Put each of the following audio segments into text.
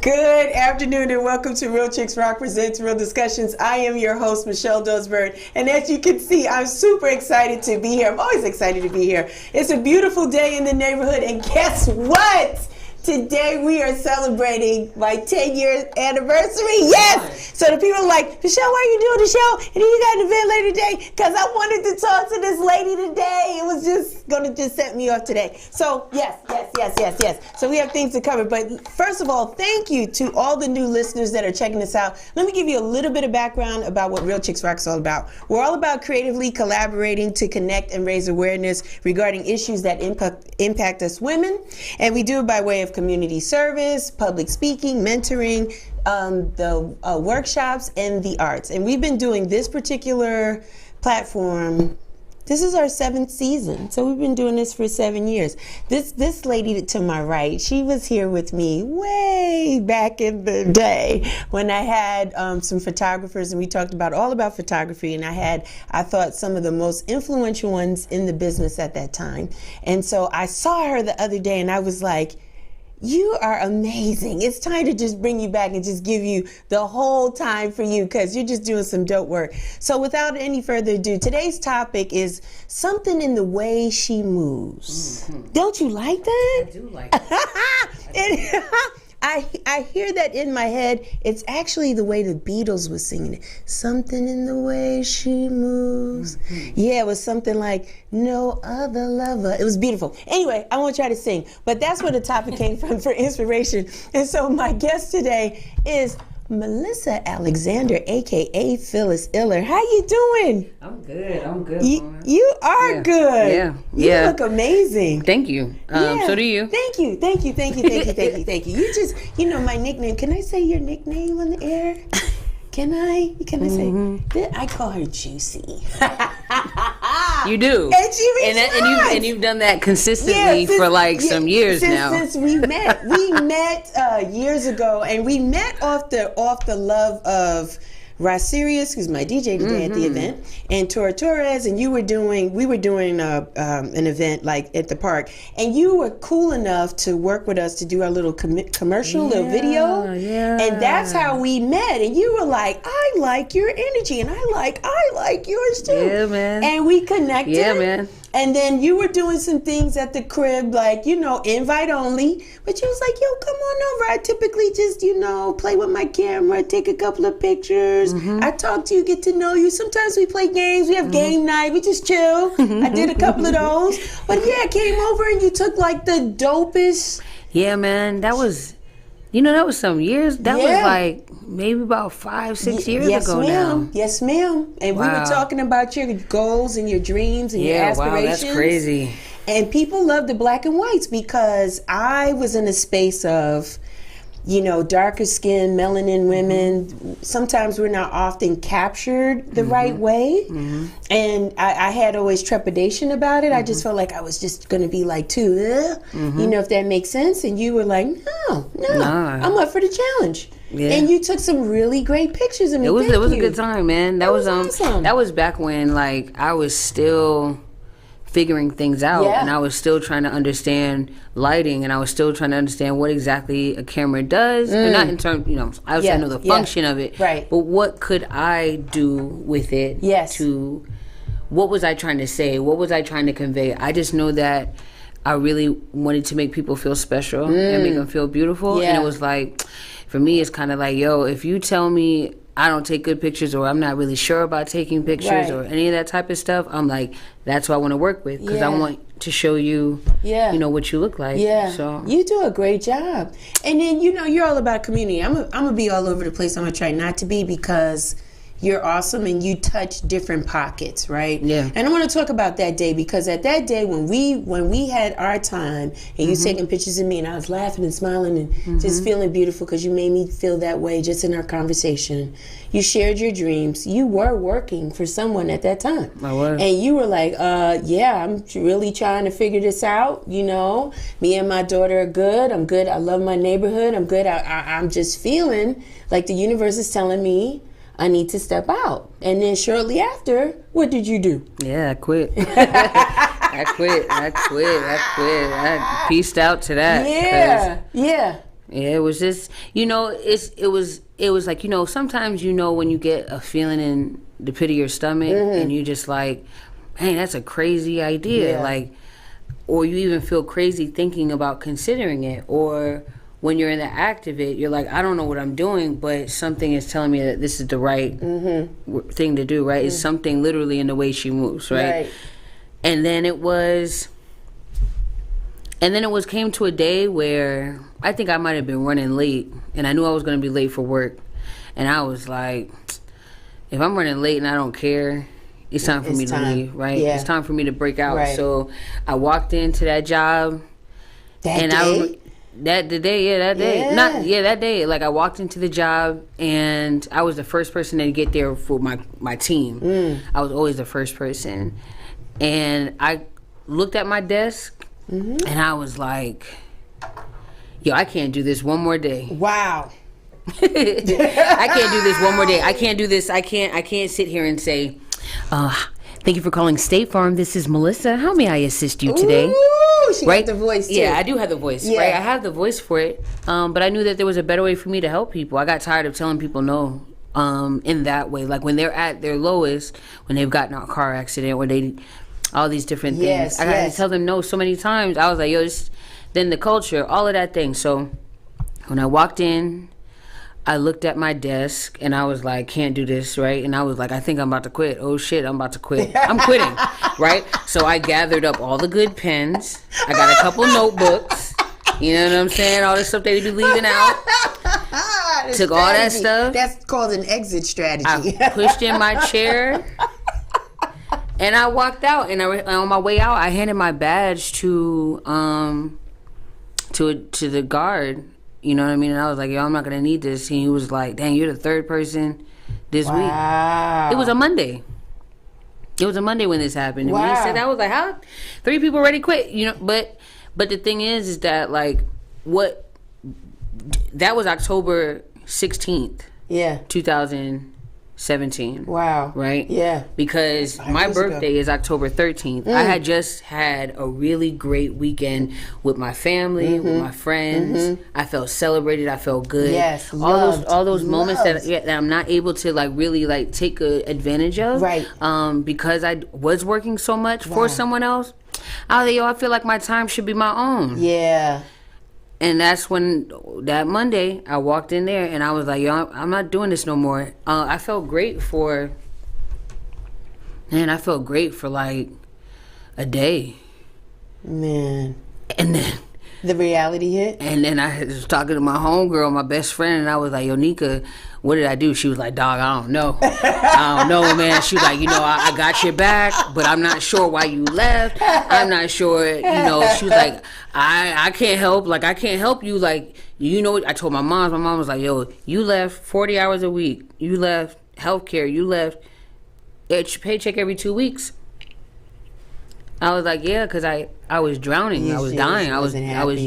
Good afternoon and welcome to Real Chicks Rock Presents Real Discussions. I am your host, Michelle Dosberg, and as you can see, I'm super excited to be here. I'm always excited to be here. It's a beautiful day in the neighborhood, and guess what? Today we are celebrating my 10-year anniversary. Yes! So the people are like, Michelle, why are you doing the show? And then you got an event later today? Because I wanted to talk to this lady today. It was just going to set me off today. So yes. So we have things to cover. But first of all, thank you to all the new listeners that are checking us out. Let me give you a little bit of background about what Real Chicks Rock is all about. We're all about creatively collaborating to connect and raise awareness regarding issues that impact us women. And we do it by way of community service, public speaking, mentoring, the workshops, and the arts. And we've been doing this particular platform. This is our 7th season, so we've been doing this for 7 years. This lady to my right, she was here with me way back in the day when I had some photographers, and we talked all about photography, and I thought some of the most influential ones in the business at that time. And so I saw her the other day, and I was like, you are amazing. It's time to just bring you back and just give you the whole time for you because you're just doing some dope work. So without any further ado, today's topic is something in the way she moves. Mm-hmm. Don't you like that? I do like that. I hear that in my head. It's actually the way the Beatles was singing it. Something in the way she moves. Mm-hmm. Yeah, it was something like no other lover. It was beautiful. Anyway, I won't try to sing, but that's where the topic came from for inspiration. And so my guest today is Melissa Alexander, aka Phyllis Iller. How you doing? I'm good. You are good. Yeah. You look amazing. Thank you. So do you. Thank you. You just, my nickname. Can I say your nickname on the air? Can I say? I call her Juicy. You do. And she responds. And you've done that consistently for some years now. Since we met. We met years ago, and we met off the love of Sirius, who's my DJ today at the event, and Tora Torres, and we were doing an event like at the park, and you were cool enough to work with us to do our little commercial, little video, and that's how we met. And you were like, I like your energy, and I like yours too. Yeah, man. And we connected. Yeah, man. And then you were doing some things at the crib, like, invite only. But you was like, yo, come on over. I typically just, play with my camera, take a couple of pictures. I talk to you, get to know you. Sometimes we play games. We have game night. We just chill. I did a couple of those. But yeah, I came over and you took like the dopest. Yeah, man. That was... that was some years. That was like maybe about 5-6 years ago now. Yes, ma'am. And we were talking about your goals and your dreams and your aspirations. Wow, that's crazy. And people love the black and whites because I was in a space of, darker skin, melanin women. Sometimes we're not often captured the right way. And I had always trepidation about it. I just felt like I was just going to be like too, if that makes sense. And you were like, no, I'm up for the challenge. Yeah. And you took some really great pictures of me. It was a good time, man. That was awesome. That was back when I was still figuring things out, and I was still trying to understand lighting, and I was still trying to understand what exactly a camera does, and not in terms, obviously I know the function of it, right? But what could I do with it? What was I trying to say? What was I trying to convey? I just know that I really wanted to make people feel special and make them feel beautiful, and it was like, for me, it's kind of like, yo, if you tell me I don't take good pictures, or I'm not really sure about taking pictures, or any of that type of stuff, I'm like, that's what I want to work with, because I want to show you, what you look like. So you do a great job. And then, you're all about community. I'm gonna be all over the place. I'm gonna try not to be, because you're awesome and you touch different pockets, right? Yeah. And I want to talk about that day, because at that day when we had our time and you taking pictures of me and I was laughing and smiling and just feeling beautiful because you made me feel that way just in our conversation. You shared your dreams. You were working for someone at that time. I was. And you were like, I'm really trying to figure this out. Me and my daughter are good. I'm good. I love my neighborhood. I'm good. I'm just feeling like the universe is telling me I need to step out. And then shortly after, what did you do? Yeah, I quit. I quit. I pieced out to that. Yeah. Yeah, it was just, it was like, sometimes when you get a feeling in the pit of your stomach and you just like, man, that's a crazy idea. Yeah. Like, or you even feel crazy thinking about considering it. Or when you're in the act of it, you're like, I don't know what I'm doing, but something is telling me that this is the right thing to do, right? It's something literally in the way she moves, right? And then it came to a day where I think I might have been running late, and I knew I was going to be late for work. And I was like, if I'm running late and I don't care, it's time for me to leave, right? Yeah. It's time for me to break out. Right. So I walked into that job. That day. Like, I walked into the job, and I was the first person to get there for my team. I was always the first person. And I looked at my desk, and I was like, yo, I can't do this one more day. Wow. I can't do this one more day. I can't do this. I can't sit here and say, thank you for calling State Farm. This is Melissa. How may I assist you today? Ooh, she got the voice too. Yeah, I do have the voice, right? I have the voice for it. But I knew that there was a better way for me to help people. I got tired of telling people no in that way. Like, when they're at their lowest, when they've gotten a car accident, when all these different things. I got to tell them no so many times. I was like, yo, then the culture, all of that thing. So when I walked in, I looked at my desk and I was like, can't do this, right? And I was like, I think I'm about to quit. Oh shit, I'm about to quit. I'm quitting, right? So I gathered up all the good pens. I got a couple notebooks. You know what I'm saying? All the stuff they be leaving out. Took all that stuff. That's called an exit strategy. I pushed in my chair and I walked out. And on my way out, I handed my badge to the guard. You know what I mean? And I was like, yo, I'm not going to need this. And he was like, dang, you're the third person this week. It was a Monday. It was a Monday when this happened. And when he said that, I was like, how? 3 people already quit. But the thing is that, like, that was October 16th. Yeah. 2017. Wow. Right? Yeah. Because my birthday is October 13th. I had just had a really great weekend with my family, with my friends. I felt celebrated. I felt good. Yes. All those moments that I'm not able to, like, really, like, take advantage of. Right. Because I was working so much for someone else. I was like, yo, I feel like my time should be my own. Yeah. And that's when, that Monday, I walked in there and I was like, yo, I'm not doing this no more. I felt great for like a day. Man. And then the reality hit. And then I was talking to my homegirl, my best friend, and I was like, yo, Nika, what did I do? She was like, dog, I don't know. I don't know, man. She was like, I got your back, but I'm not sure why you left. I'm not sure, She was like, I can't help. Like, I can't help you. Like, I told my mom. My mom was like, yo, you left 40 hours a week. You left healthcare. You left paycheck every 2 weeks. I was like, yeah, because I was drowning. I was dying. I was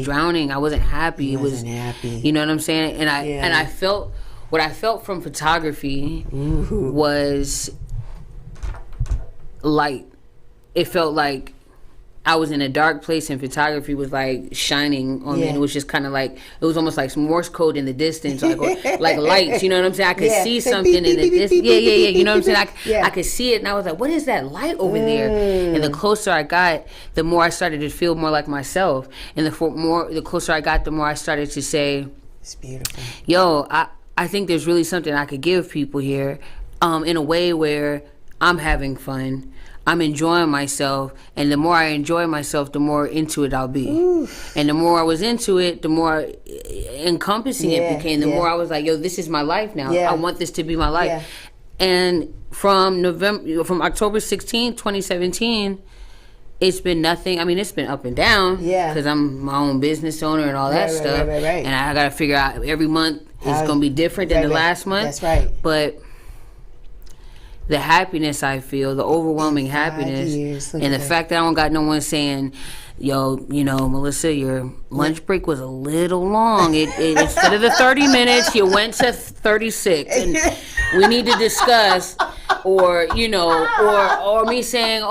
drowning. I wasn't happy. It wasn't happy. You know what I'm saying? And I felt what I felt from photography was light. It felt like I was in a dark place and photography was like shining on me, and it was just kind of like, it was almost like some Morse code in the distance, like lights, you know what I'm saying? I could see something in the distance. Yeah, you know what I'm saying? I could see it, and I was like, what is that light over there? And the closer I got, the more I started to feel more like myself, and the closer I got, the more I started to say, it's beautiful. Yo, I think there's really something I could give people here, in a way where I'm having fun. I'm enjoying myself, and the more I enjoy myself, the more into it I'll be. Oof. And the more I was into it, the more encompassing it became. The more I was like, yo, this is my life now. I want this to be my life. And from October 16th, 2017, it's been nothing. I mean, it's been up and down. Yeah. Because I'm my own business owner and all that stuff. Right. And I got to figure out every month is going to be different than the last month. That's right. But the happiness I feel, the overwhelming happiness, and the fact that I don't got no one saying, yo, Melissa, your lunch break was a little long. It instead of the 30 minutes, you went to 36, and we need to discuss. Or me saying,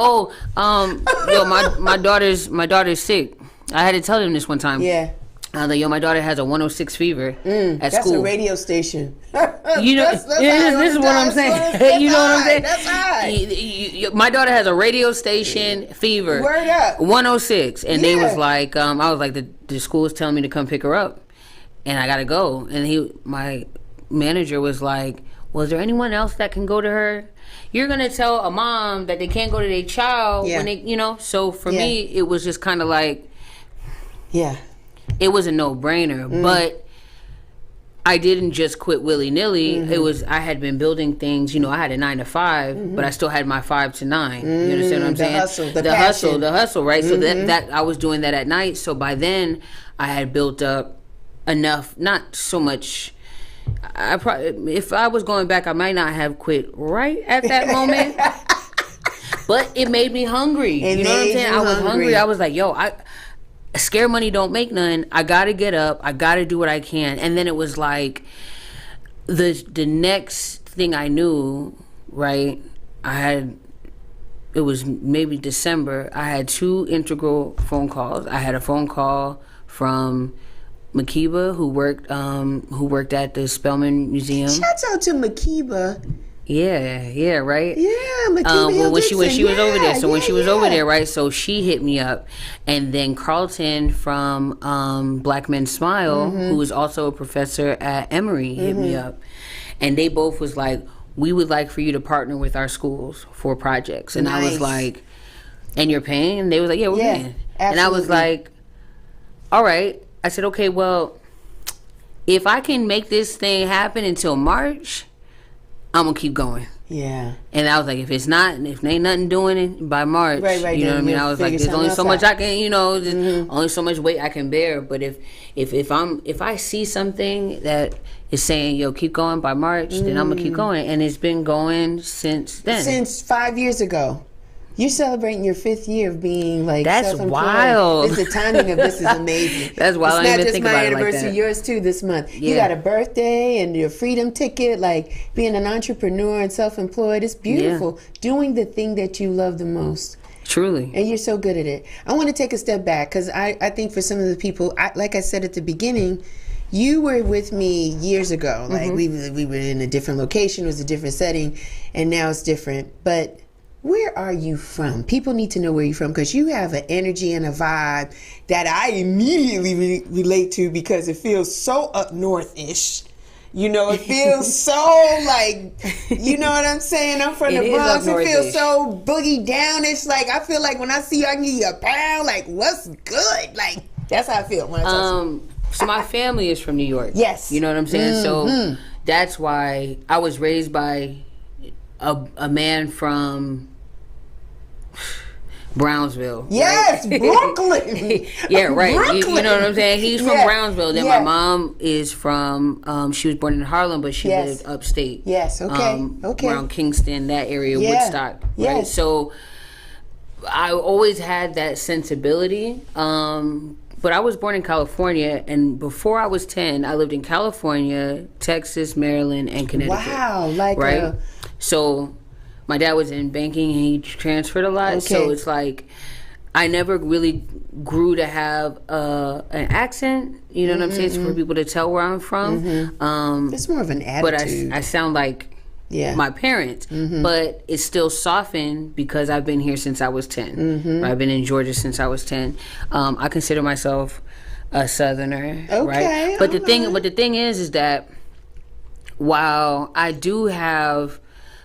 my daughter's sick. I had to tell them this one time. Yeah. I was like, yo, my daughter has a 106 fever at school. That's a radio station. You know, this is what I'm saying. You know what I'm saying? That's high. My daughter has a radio station fever. Word up. 106. And they was like, I was like, the school is telling me to come pick her up. And I got to go. And my manager was like, well, is there anyone else that can go to her? You're going to tell a mom that they can't go to their child when they, you know? So for me, it was just kind of like, it was a no-brainer. But I didn't just quit willy-nilly. It was, I had been building things, you know, I had a 9 to 5, but I still had my 5 to 9. You understand what I'm saying? The hustle, right? So that I was doing that at night. So by then, I had built up enough, not so much. I probably, if I was going back, I might not have quit right at that moment. But it made me hungry. You know what I'm saying? I was hungry. I was like, yo, scare money don't make none. I gotta get up. I gotta do what I can. And then it was like the next thing I knew, right? It was maybe December. I had 2 integral phone calls. I had a phone call from Makiba, who worked at the Spelman Museum. Shouts out to Makiba. Yeah, right. Yeah, Makiba. When she was over there, so when she was over there, right? So she hit me up, and then Carlton from Black Men Smile, who was also a professor at Emory, hit me up, and they both was like, we would like for you to partner with our schools for projects, and I was like, and you're paying? And they was like, yeah, we're paying. Absolutely. And I was like, all right. I said, okay, well, if I can make this thing happen until March, I'm gonna keep going. Yeah. And I was like, if there ain't nothing doing it by March, right, you know what I mean? I was like, there's only so much I can, you know, there's only so much weight I can bear. But if I see something that is saying, yo, keep going by March, then I'm gonna keep going. And it's been going since then. Since 5 years ago. You're celebrating your 5th year of being like self-employed. Wild. The timing of this is amazing. That's wild. It's not just my anniversary, yours too this month. Yeah. You got a birthday and your freedom ticket, like being an entrepreneur and self-employed. It's beautiful. Yeah. Doing the thing that you love the most. Truly. And you're so good at it. I want to take a step back because I think for some of the people, like I said at the beginning, you were with me years ago. Like we were in a different location, it was a different setting, and now it's different. But where are you from? People need to know where you're from because you have an energy and a vibe that I immediately relate to because it feels so up north-ish. You know, it feels so like, you know what I'm saying? I'm from the Bronx. It feels so boogie down-ish. Like, I feel like when I see you, I can give you a pound. Like, what's good? Like, that's how I feel when I talk to you. So my family is from New York. Yes. You know what I'm saying? So that's why I was raised by a man from Brownsville. Yes, right? Brooklyn. Yeah, right. Brooklyn. You know what I'm saying? He's from Brownsville. Then my mom is from, she was born in Harlem, but she lived upstate. Yes, okay. Around Kingston, that area, Woodstock. Right? So I always had that sensibility. But I was born in California, and before I was 10, I lived in California, Texas, Maryland, and Connecticut. Wow, like right? So my dad was in banking and he transferred a lot. So it's like I never really grew to have an accent. You know what I'm saying? It's for people to tell where I'm from. It's more of an attitude. But I sound like my parents. But it's still softened because I've been here since I was 10. I've been in Georgia since I was 10. I consider myself a Southerner. Right? But the thing is that while I do have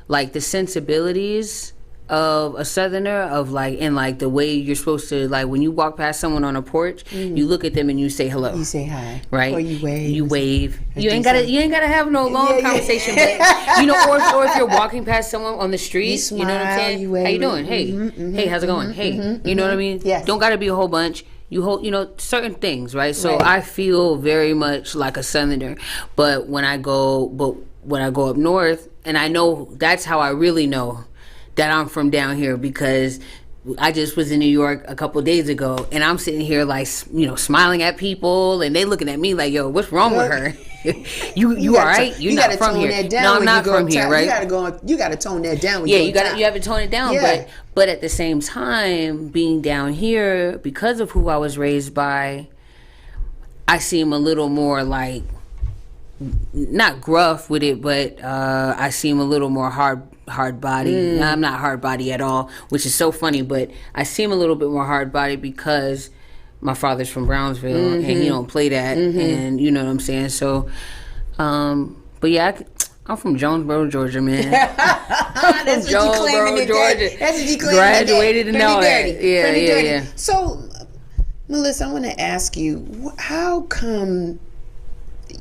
like the sensibilities of a Southerner, of like, and like the way you're supposed to, like when you walk past someone on a porch, you look at them and you say hello. You say hi, right? Or you wave. You wave. You ain't gotta have no long conversation, but you know, or if you're walking past someone on the street, smile, you know what I'm saying? You wave. How you doing? Hey, hey, how's it going? Hey, you know what I mean? Yes. Don't gotta be a whole bunch. You hold, you know, certain things, right? So I feel very much like a Southerner, but when I go up north, and I know that's how I really know that I'm from down here, because I just was in New York a couple days ago, and I'm sitting here like, you know, smiling at people, and they looking at me like, yo, what's wrong with her? you all right? You're not from here. No, I'm not from here, right? You gotta tone that down. Yeah, you have to tone it down. Yeah. But at the same time, being down here, because of who I was raised by, I seem a little more like, not gruff with it, but I seem a little more hard body. I'm not hard body at all, which is so funny, but I seem a little bit more hard body because my father's from Brownsville and he don't play that, and you know what I'm saying. So, but yeah, I'm from Jonesboro, Georgia, man. That's what you claiming today. That's what you claiming Graduated and all that. Yeah. So, Melissa, I want to ask you, how come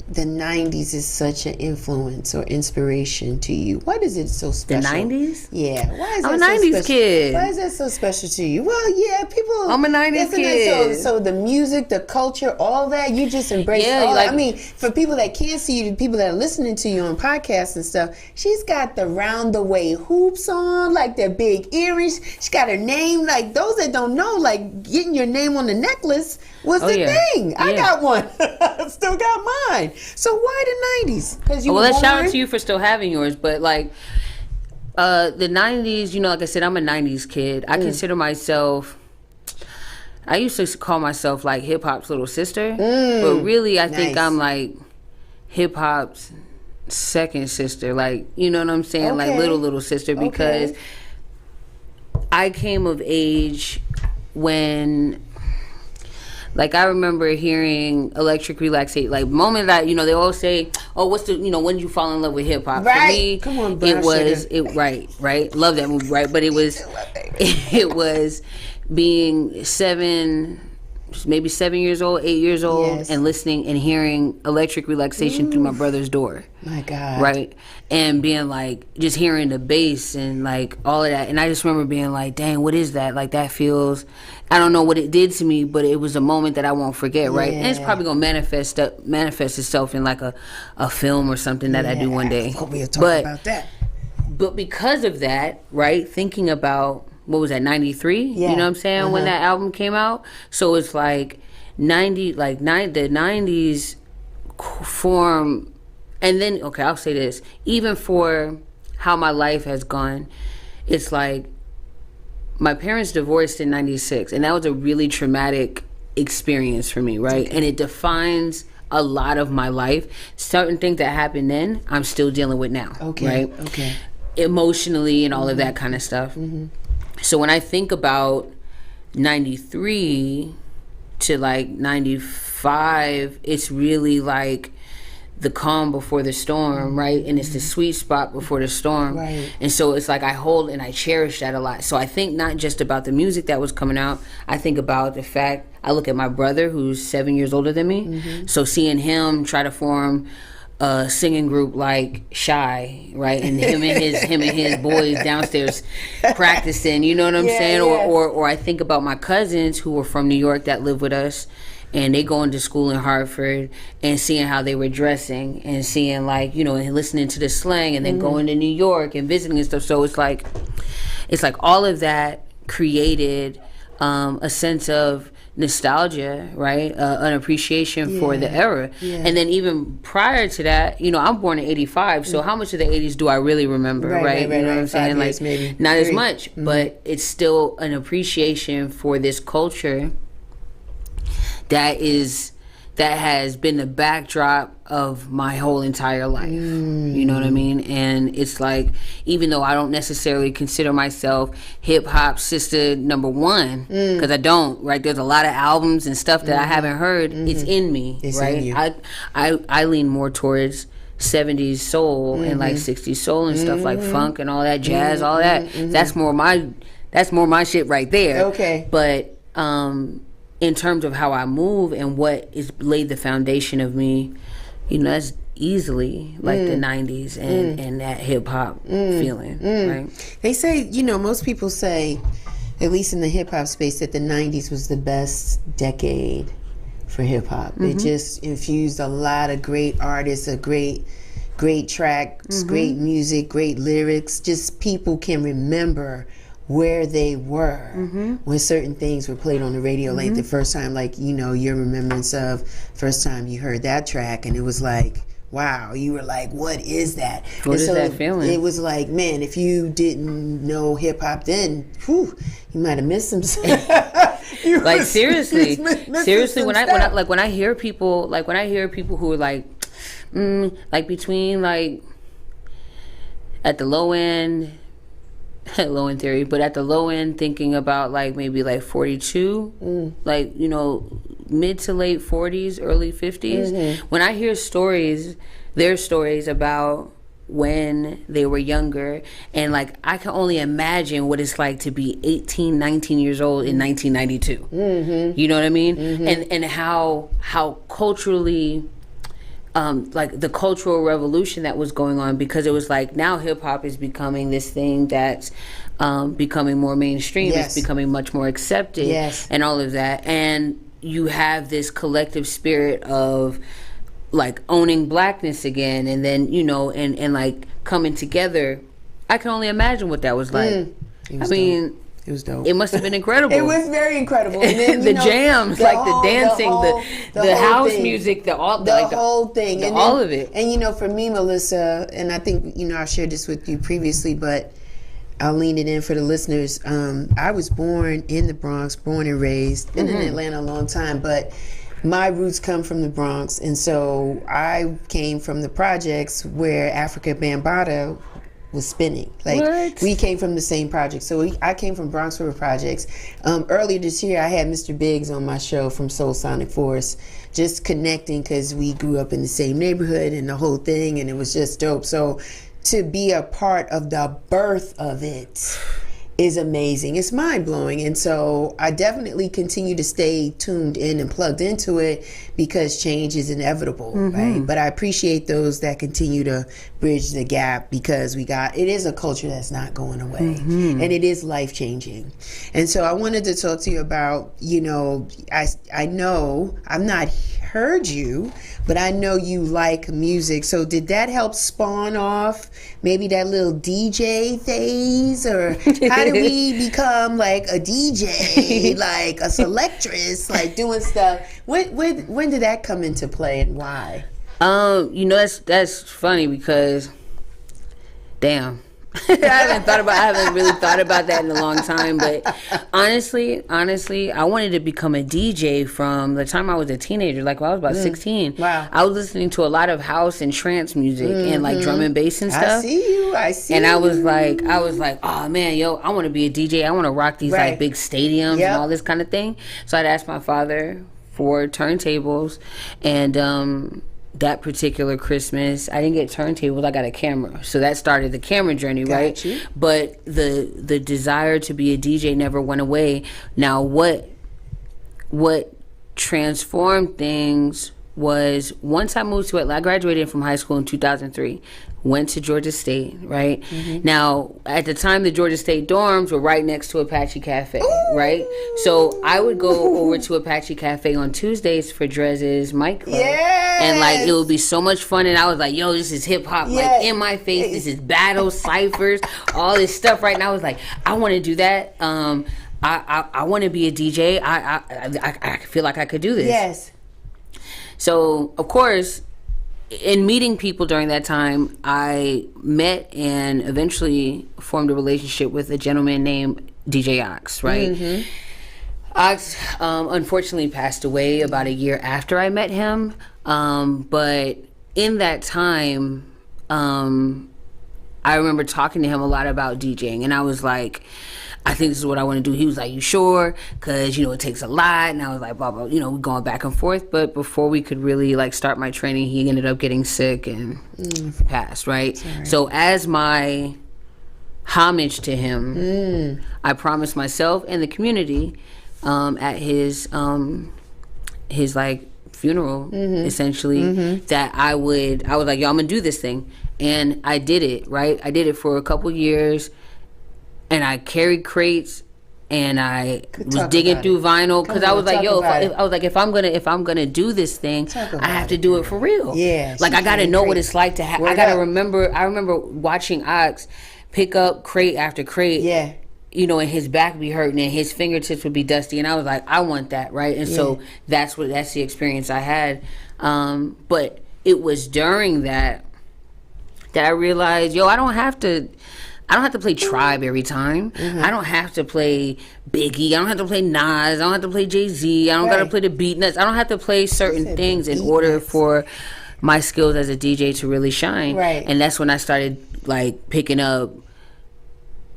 the 90s is such an influence or inspiration to you? What is it so special? The 90s? Yeah. Why is I'm that a 90s so special? kid. Why is that so special to you? Well, yeah, people. I'm a 90s kid. So the music, the culture, all that, you just embrace all that. I mean, for people that can't see you, people that are listening to you on podcasts and stuff, she's got the round the way hoops on, like the big earrings. She's got her name, like those that don't know, like getting your name on the necklace was the thing. I got one. Still got mine. So why the 90s? Because you were let's born? shout out to you for still having yours. But like the 90s, you know, like I said, I'm a 90s kid. I consider myself, I used to call myself like hip hop's little sister. But really, I think I'm like hip hop's second sister. Like, you know what I'm saying? Like little sister, because I came of age when, like, I remember hearing Electric Relaxation, like, moment that, you know, they all say, oh, what's the, you know, when did you fall in love with hip hop? Right. For me, come on, right. Love that movie, right? But it was being maybe 7 years old, 8 years old, and listening and hearing Electric Relaxation through my brother's door. My God. Right? And being like, just hearing the bass and like all of that. And I just remember being like, dang, what is that? Like, that feels, I don't know what it did to me, but it was a moment that I won't forget, right? And it's probably going to manifest itself in like a film or something that I do one day. We'll talk about that. But because of that, right, thinking about, what was that, 93? You know what I'm saying? When that album came out. So it's like the 90s form. And then, okay, I'll say this. Even for how my life has gone, it's like my parents divorced in 96. And that was a really traumatic experience for me, right? And it defines a lot of my life. Certain things that happened then, I'm still dealing with now, right? Emotionally and all of that kind of stuff. So when I think about 93 to like 95, it's really like the calm before the storm, right? And it's the sweet spot before the storm. Right. And so it's like I hold and I cherish that a lot. So I think not just about the music that was coming out. I think about the fact, I look at my brother who's 7 years older than me. So seeing him try to form a singing group like Shy, right? And him and his boys downstairs practicing, you know what I'm saying? Or I think about my cousins who were from New York that live with us, and they going to school in Hartford, and seeing how they were dressing and seeing, like, you know, and listening to the slang, and then going to New York and visiting and stuff. So it's like all of that created a sense of nostalgia, right? An appreciation for the era. And then even prior to that, you know, I'm born in 85, so how much of the 80s do I really remember, right? You know what I'm saying? Like, maybe not as much, but it's still an appreciation for this culture that has been the backdrop of my whole entire life. You know what I mean? And it's like, even though I don't necessarily consider myself hip hop sister number one, because I don't, right? There's a lot of albums and stuff that I haven't heard. It's in me, right? In you. I lean more towards 70s soul and like 60s soul and stuff, like funk and all that, jazz, all that. That's more my shit right there. Okay. But in terms of how I move and what is laid the foundation of me, you know, that's easily like the 90s and that hip hop feeling, right? They say, you know, most people say, at least in the hip hop space, that the 90s was the best decade for hip hop. It just infused a lot of great artists, great tracks, great music, great lyrics. Just people can remember where they were when certain things were played on the radio, like the first time, like, you know, your remembrance of first time you heard that track, and it was like, wow, you were like, what is that? What is that feeling? It was like, man, if you didn't know hip hop then, whew, you might have missed some stuff. Like seriously, when I hear people who are like between like at the low end, low end theory, but at the low end thinking about like maybe like 42, like, you know, mid to late 40s, early 50s. When I hear their stories about when they were younger, and like I can only imagine what it's like to be 18, 19 years old in 1992. You know what I mean? And how culturally like the cultural revolution that was going on, because it was like now hip hop is becoming this thing that's becoming more mainstream. It's becoming much more accepted, and all of that. And you have this collective spirit of like owning blackness again, and then, you know, and like coming together. I can only imagine what that was like. It was dope. It must have been incredible. It was very incredible. And then, the jams, like the dancing, the house music, the whole thing, and all of it. And you know, for me, Melissa, and I think, you know, I shared this with you previously, but I'll lean it in for the listeners. I was born in the Bronx, born and raised, been in Atlanta a long time, but my roots come from the Bronx, and so I came from the projects where Africa Bambaataa was spinning. Like, we came from the same project. So I came from Bronx River Projects. Earlier this year, I had Mr. Biggs on my show from Soul Sonic Force, just connecting because we grew up in the same neighborhood and the whole thing, and it was just dope. So to be a part of the birth of it is amazing. It's mind-blowing. And so I definitely continue to stay tuned in and plugged into it because change is inevitable, right? But I appreciate those that continue to bridge the gap, because it is a culture that's not going away, and it is life-changing. And so I wanted to talk to you about, you know, I know I've not heard you, but I know you like music. So did that help spawn off maybe that little DJ phase, or how did we become like a DJ, like a selectress, like doing stuff? When did that come into play, and why? You know, that's funny because, damn. I haven't really thought about that in a long time, but honestly, I wanted to become a DJ from the time I was a teenager, like when I was about 16. Wow. I was listening to a lot of house and trance music and like drum and bass and stuff. I see and you. I was like, oh man, yo, I want to be a DJ. I want to rock these like big stadiums and all this kind of thing. So I'd asked my father for turntables, and that particular Christmas, I didn't get turntables, I got a camera. So that started the camera journey, right? You. But the desire to be a DJ never went away. Now, what transformed things was once I moved to Atlanta. I graduated from high school in 2003. Went to Georgia State, right? Now, at the time, the Georgia State dorms were right next to Apache Cafe, right? So I would go over to Apache Cafe on Tuesdays for Drez's Mic Club. And like, it would be so much fun. And I was like, yo, this is hip hop, like in my face. This is battles, ciphers, all this stuff, right? And I was like, I want to do that. I want to be a DJ. I feel like I could do this. Yes. So, of course, in meeting people during that time, I met and eventually formed a relationship with a gentleman named DJ Ox, right? Ox unfortunately passed away about a year after I met him. But in that time, I remember talking to him a lot about DJing, and I was like, I think this is what I want to do. He was like, you sure? Because, you know, it takes a lot. And I was like, blah, blah, you know, we're going back and forth. But before we could really, like, start my training, he ended up getting sick and passed, right? Sorry. So as my homage to him, I promised myself and the community at his like, funeral, essentially, that I was like, yo, I'm going to do this thing. And I did it, right? I did it for a couple years. And I carried crates, and I was digging through vinyl because I was like, "Yo, if I'm gonna do this thing, I have to do it for real. Yeah, like I gotta know what it's like to have. I gotta remember. I remember watching Ox pick up crate after crate. Yeah, you know, and his back be hurting and his fingertips would be dusty, and I was like, I want that, right? And so that's the experience I had. But it was during that I realized, yo, I don't have to I don't have to play Tribe every time. I don't have to play Biggie. I don't have to play Nas. I don't have to play Jay-Z. I don't got to play the Beatnuts. I don't have to play certain things in order for my skills as a DJ to really shine. Right. And that's when I started like picking up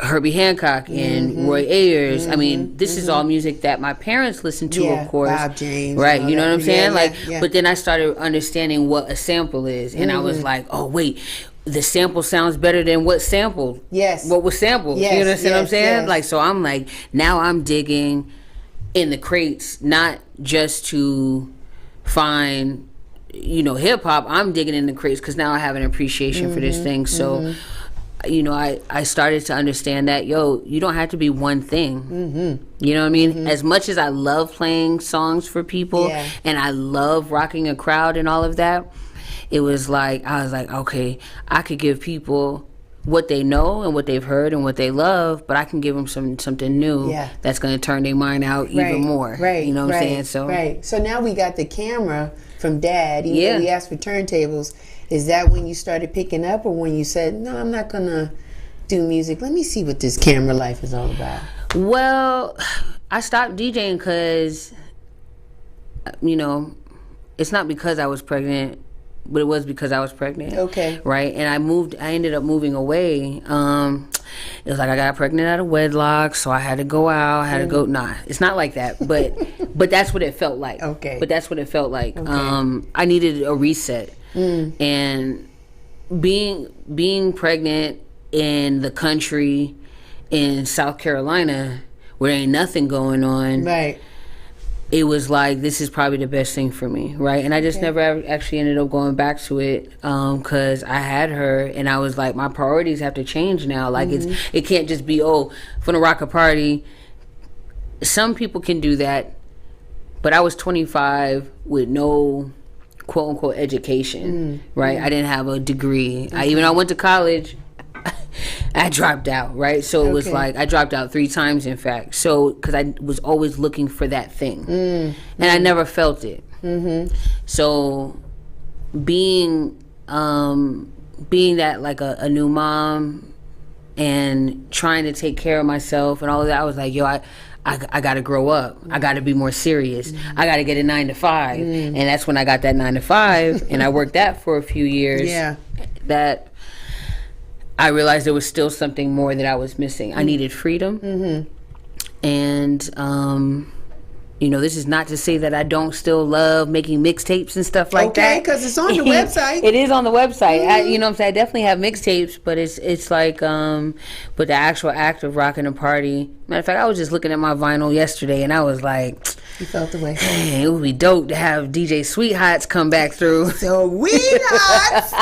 Herbie Hancock and Roy Ayers. I mean, this is all music that my parents listened to, of course. Bob James. Right, you know what I'm saying? But then I started understanding what a sample is, and I was like, oh wait, the sample sounds better than what sampled. Yes. What was sampled? Yes, you understand what I'm saying? yes. Like, so I'm like, now I'm digging in the crates, not just to find, hip hop. I'm digging in the crates because now I have an appreciation for this thing. So. I started to understand that, you don't have to be one thing. You know what I mean? As much as I love playing songs for people and I love rocking a crowd and all of that, it was like, I was like, okay, I could give people what they know and what they've heard and what they love, but I can give them something new that's going to turn their mind out even more. Right. You know what I'm saying? So, right. So now we got the camera from Dad. Even though we asked for turntables. Is that when you started picking up, or when you said, no, I'm not going to do music? Let me see what this camera life is all about. Well, I stopped DJing because, it's not because I was pregnant, but it was because I was pregnant. Okay. Right? And I ended up moving away. It was like I got pregnant out of wedlock, so I had to go out, Nah, it's not like that, but that's what it felt like. Okay. But that's what it felt like. Okay. I needed a reset. And being pregnant in the country in South Carolina where there ain't nothing going on, right? It was like, this is probably the best thing for me, right? And I just never actually ended up going back to it because I had her, and I was like, my priorities have to change now. Like it can't just be from the rock a party. Some people can do that, but I was 25 with no quote unquote education, right? I didn't have a degree. I went to college, I dropped out, right? So it was like I dropped out 3 times, in fact. So because I was always looking for that thing, and I never felt it. So being that like a new mom and trying to take care of myself and all of that, I was like, I got to grow up. I got to be more serious. I got to get a 9 to 5. And that's when I got that 9 to 5. And I worked that for a few years. Yeah. That I realized there was still something more that I was missing. I needed freedom. And, this is not to say that I don't still love making mixtapes and stuff like that. Okay, because it's on the website. It is on the website. I definitely have mixtapes, but it's like, but the actual act of rocking a party. Matter of fact, I was just looking at my vinyl yesterday, and I was like, you felt the way. Hey, it would be dope to have DJ Sweet Hots come back through. Sweethearts.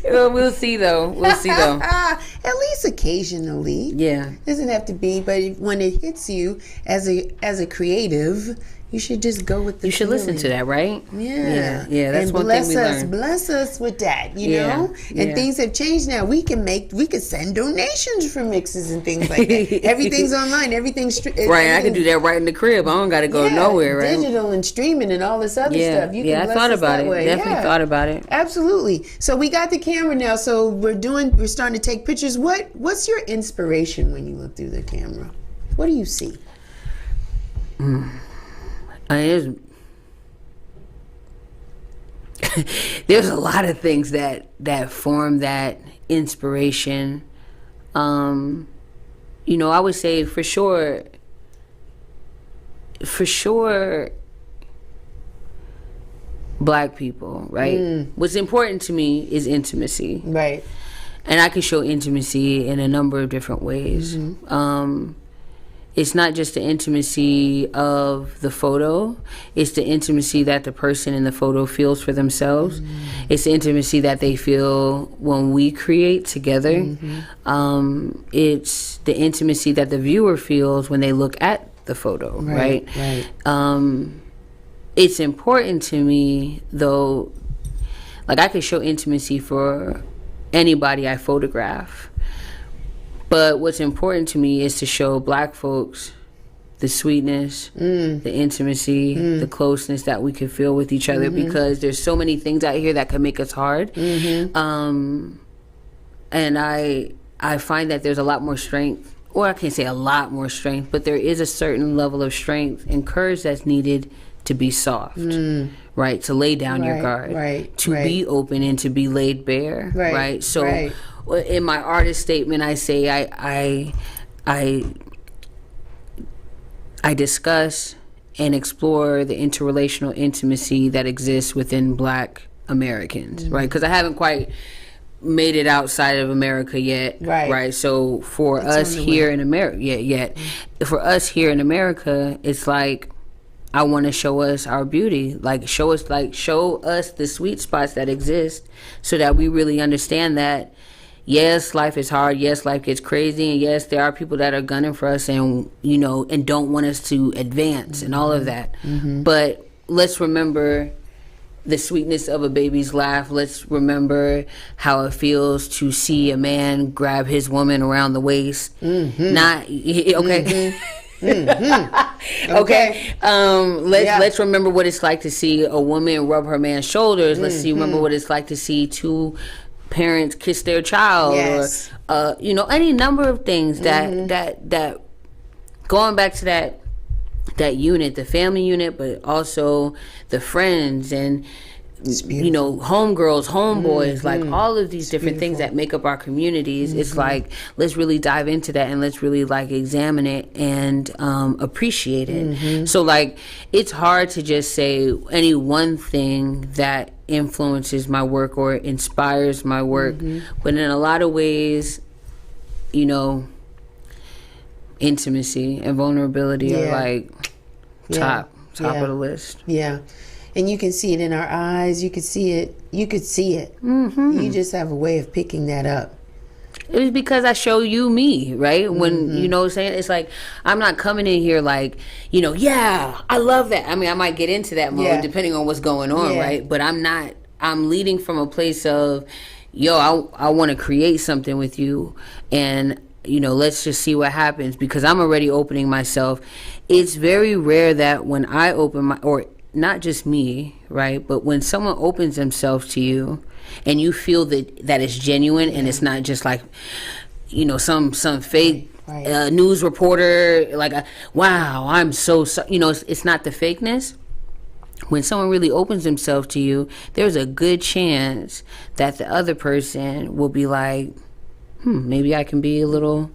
We'll see though. At least occasionally. Yeah. Doesn't have to be, but when it hits you as a creative, you should just go with the. You should listen to that, right? Yeah. That's one thing we learned. Bless us with that, you know. And things have changed now. We can send donations for mixes and things like that. Everything's online. Everything's right. I can do that right in the crib. I don't got to go nowhere. Right. Digital and streaming and all this other stuff. You can I thought about it. Definitely thought about it. Absolutely. So we got the camera now. So we're starting to take pictures. What's your inspiration when you look through the camera? What do you see? There's a lot of things that form that inspiration. I would say for sure Black people, right? What's important to me is intimacy, right? And I can show intimacy in a number of different ways. It's not just the intimacy of the photo. It's the intimacy that the person in the photo feels for themselves. It's the intimacy that they feel when we create together. It's the intimacy that the viewer feels when they look at the photo, right? It's important to me, though, like I could show intimacy for anybody I photograph. But what's important to me is to show Black folks the sweetness, the intimacy, the closeness that we can feel with each other, because there's so many things out here that can make us hard. And I find that there's a lot more strength, or I can't say a lot more strength, but there is a certain level of strength and courage that's needed to be soft, right? To lay down your guard, to be open and to be laid bare, right? So in my artist statement, I say I discuss and explore the interrelational intimacy that exists within Black Americans, right? Because I haven't quite made it outside of America yet, right? So for us here in America, for us here in America, it's like I want to show us our beauty, show us the sweet spots that exist, so that we really understand that yes, life is hard, yes, life gets crazy, and yes, there are people that are gunning for us and and don't want us to advance and all of that. But let's remember the sweetness of a baby's laugh. Let's remember how it feels to see a man grab his woman around the waist. Okay. Let's remember what it's like to see a woman rub her man's shoulders. Let's remember what it's like to see two parents kiss their child, or any number of things that going back to that unit, the family unit, but also the friends and homegirls, homeboys, all of these different things that make up our communities. It's like, let's really dive into that and let's really examine it and appreciate it. So it's hard to just say any one thing that influences my work or inspires my work, but in a lot of ways, intimacy and vulnerability are top of the list. And you can see it in our eyes. You could see it. You just have a way of picking that up. It was because I show you me, right? When, what I'm saying? It's like, I'm not coming in here I love that. I mean, I might get into that mode depending on what's going on, right? But I'm leading from a place of, I want to create something with you. And, let's just see what happens, because I'm already opening myself. It's very rare that when I open or not just me, right? But when someone opens themselves to you and you feel that it's genuine and it's not just some fake news reporter, wow, I'm so it's not the fakeness. When someone really opens themselves to you, there's a good chance that the other person will be like, maybe I can be a little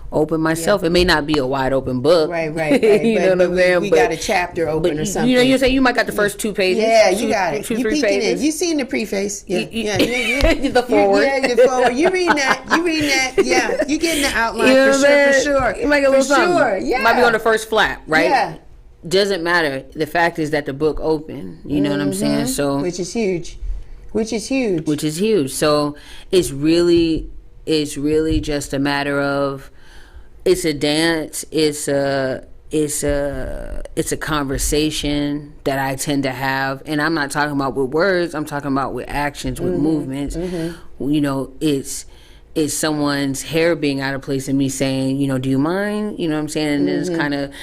open myself. It may not be a wide open book. Right. You know what I'm saying? We got a chapter open or something. You say you might got the first 2 pages. Yeah, you got it. You peeking in. You seen the preface. Yeah. The forward. The forward. You reading that. Yeah. You getting the outline for sure. You might get a little something. Sure. Yeah. Might be on the first flap, right? Yeah. Doesn't matter. The fact is that the book opened. You know what I'm saying? So which is huge. So it's really just a matter of, it's a dance. It's a conversation that I tend to have, and I'm not talking about with words. I'm talking about with actions, with movements. It's someone's hair being out of place and me saying, do you mind? You know what I'm saying? And it's kind of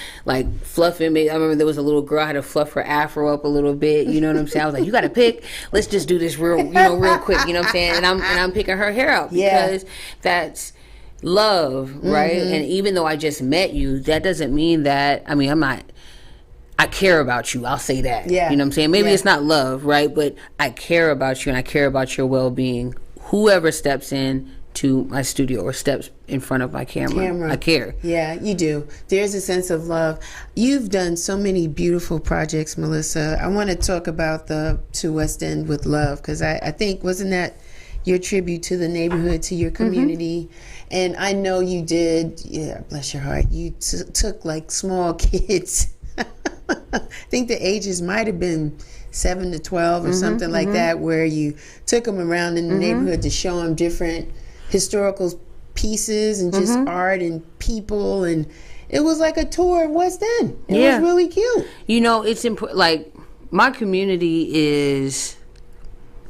fluffing me. I remember there was a little girl, I had to fluff her afro up a little bit. You know what I'm saying? I was like, you got to pick. Let's just do this real quick. You know what I'm saying? And I'm picking her hair out because that's love, right? And even though I just met you, that doesn't mean that, I care about you. I'll say that. You know what I'm saying? Maybe it's not love, right? But I care about you and I care about your well-being. Whoever steps in to my studio or steps in front of my camera. I care. Yeah, you do. There's a sense of love. You've done so many beautiful projects, Melissa. I want to talk about the To West End with Love, because I think, wasn't that your tribute to the neighborhood, to your community? And I know you did, bless your heart, you took small kids. I think the ages might have been 7 to 12 or something like that, where you took them around in the neighborhood to show them different historical pieces and just art and people, and it was like a tour of West End. It was really cute. It's important. My community is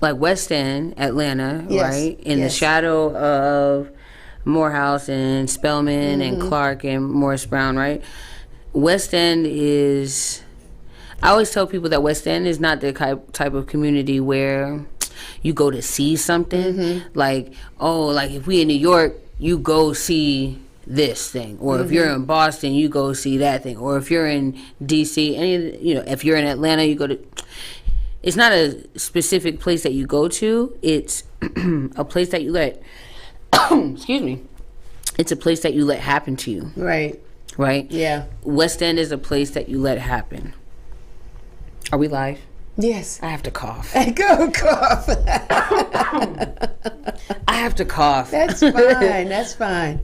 West End, Atlanta, right? In the shadow of Morehouse and Spelman and Clark and Morris Brown, right? West End is, I always tell people that West End is not the type of community where you go to see something. If we in New York, you go see this thing, or if you're in Boston, you go see that thing, or if you're in DC, if you're in Atlanta, you go to. It's not a specific place that you go to. It's a place that you let. Excuse me. It's a place that you let happen to you. Right. Right. Yeah. West End is a place that you let happen. Are we live? Yes. I have to cough. Go cough. I have to cough. That's fine. That's fine.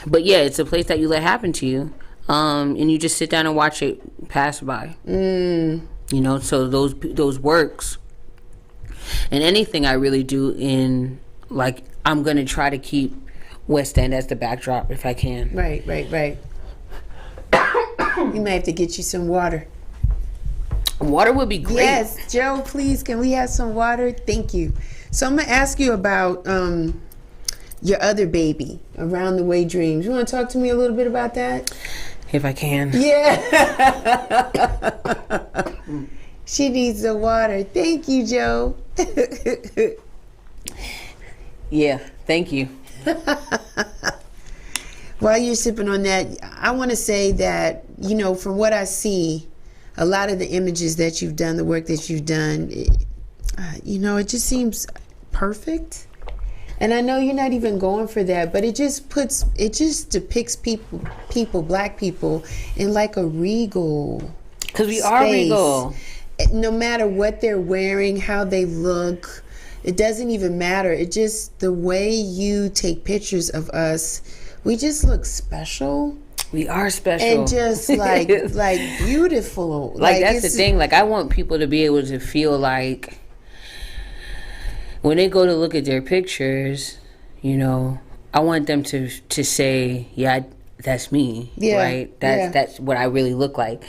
But yeah, it's a place that you let happen to you, and you just sit down and watch it pass by. So those works, and anything I really do in, like, I'm gonna try to keep West End as the backdrop if I can. Right. You may have to get you some water. Water would be great. Yes, Joe, please, can we have some water? Thank you. So I'm gonna ask you about your other baby, Around the Way Dreams. You want to talk to me a little bit about that? If I can. Yeah. She needs the water. Thank you, Joe. Yeah, thank you. While you're sipping on that, I want to say that, from what I see, a lot of the images that you've done, the work that you've done, it just seems perfect. And I know you're not even going for that, but it just depicts people, black people, in like a regal. Because we are regal. No matter what they're wearing, how they look, it doesn't even matter. It just, the way you take pictures of us, we just look special. We are special. And just like beautiful. Like that's the thing. Like, I want people to be able to feel like when they go to look at their pictures, I want them to say, yeah, that's me. Yeah. Right? That's what I really look like.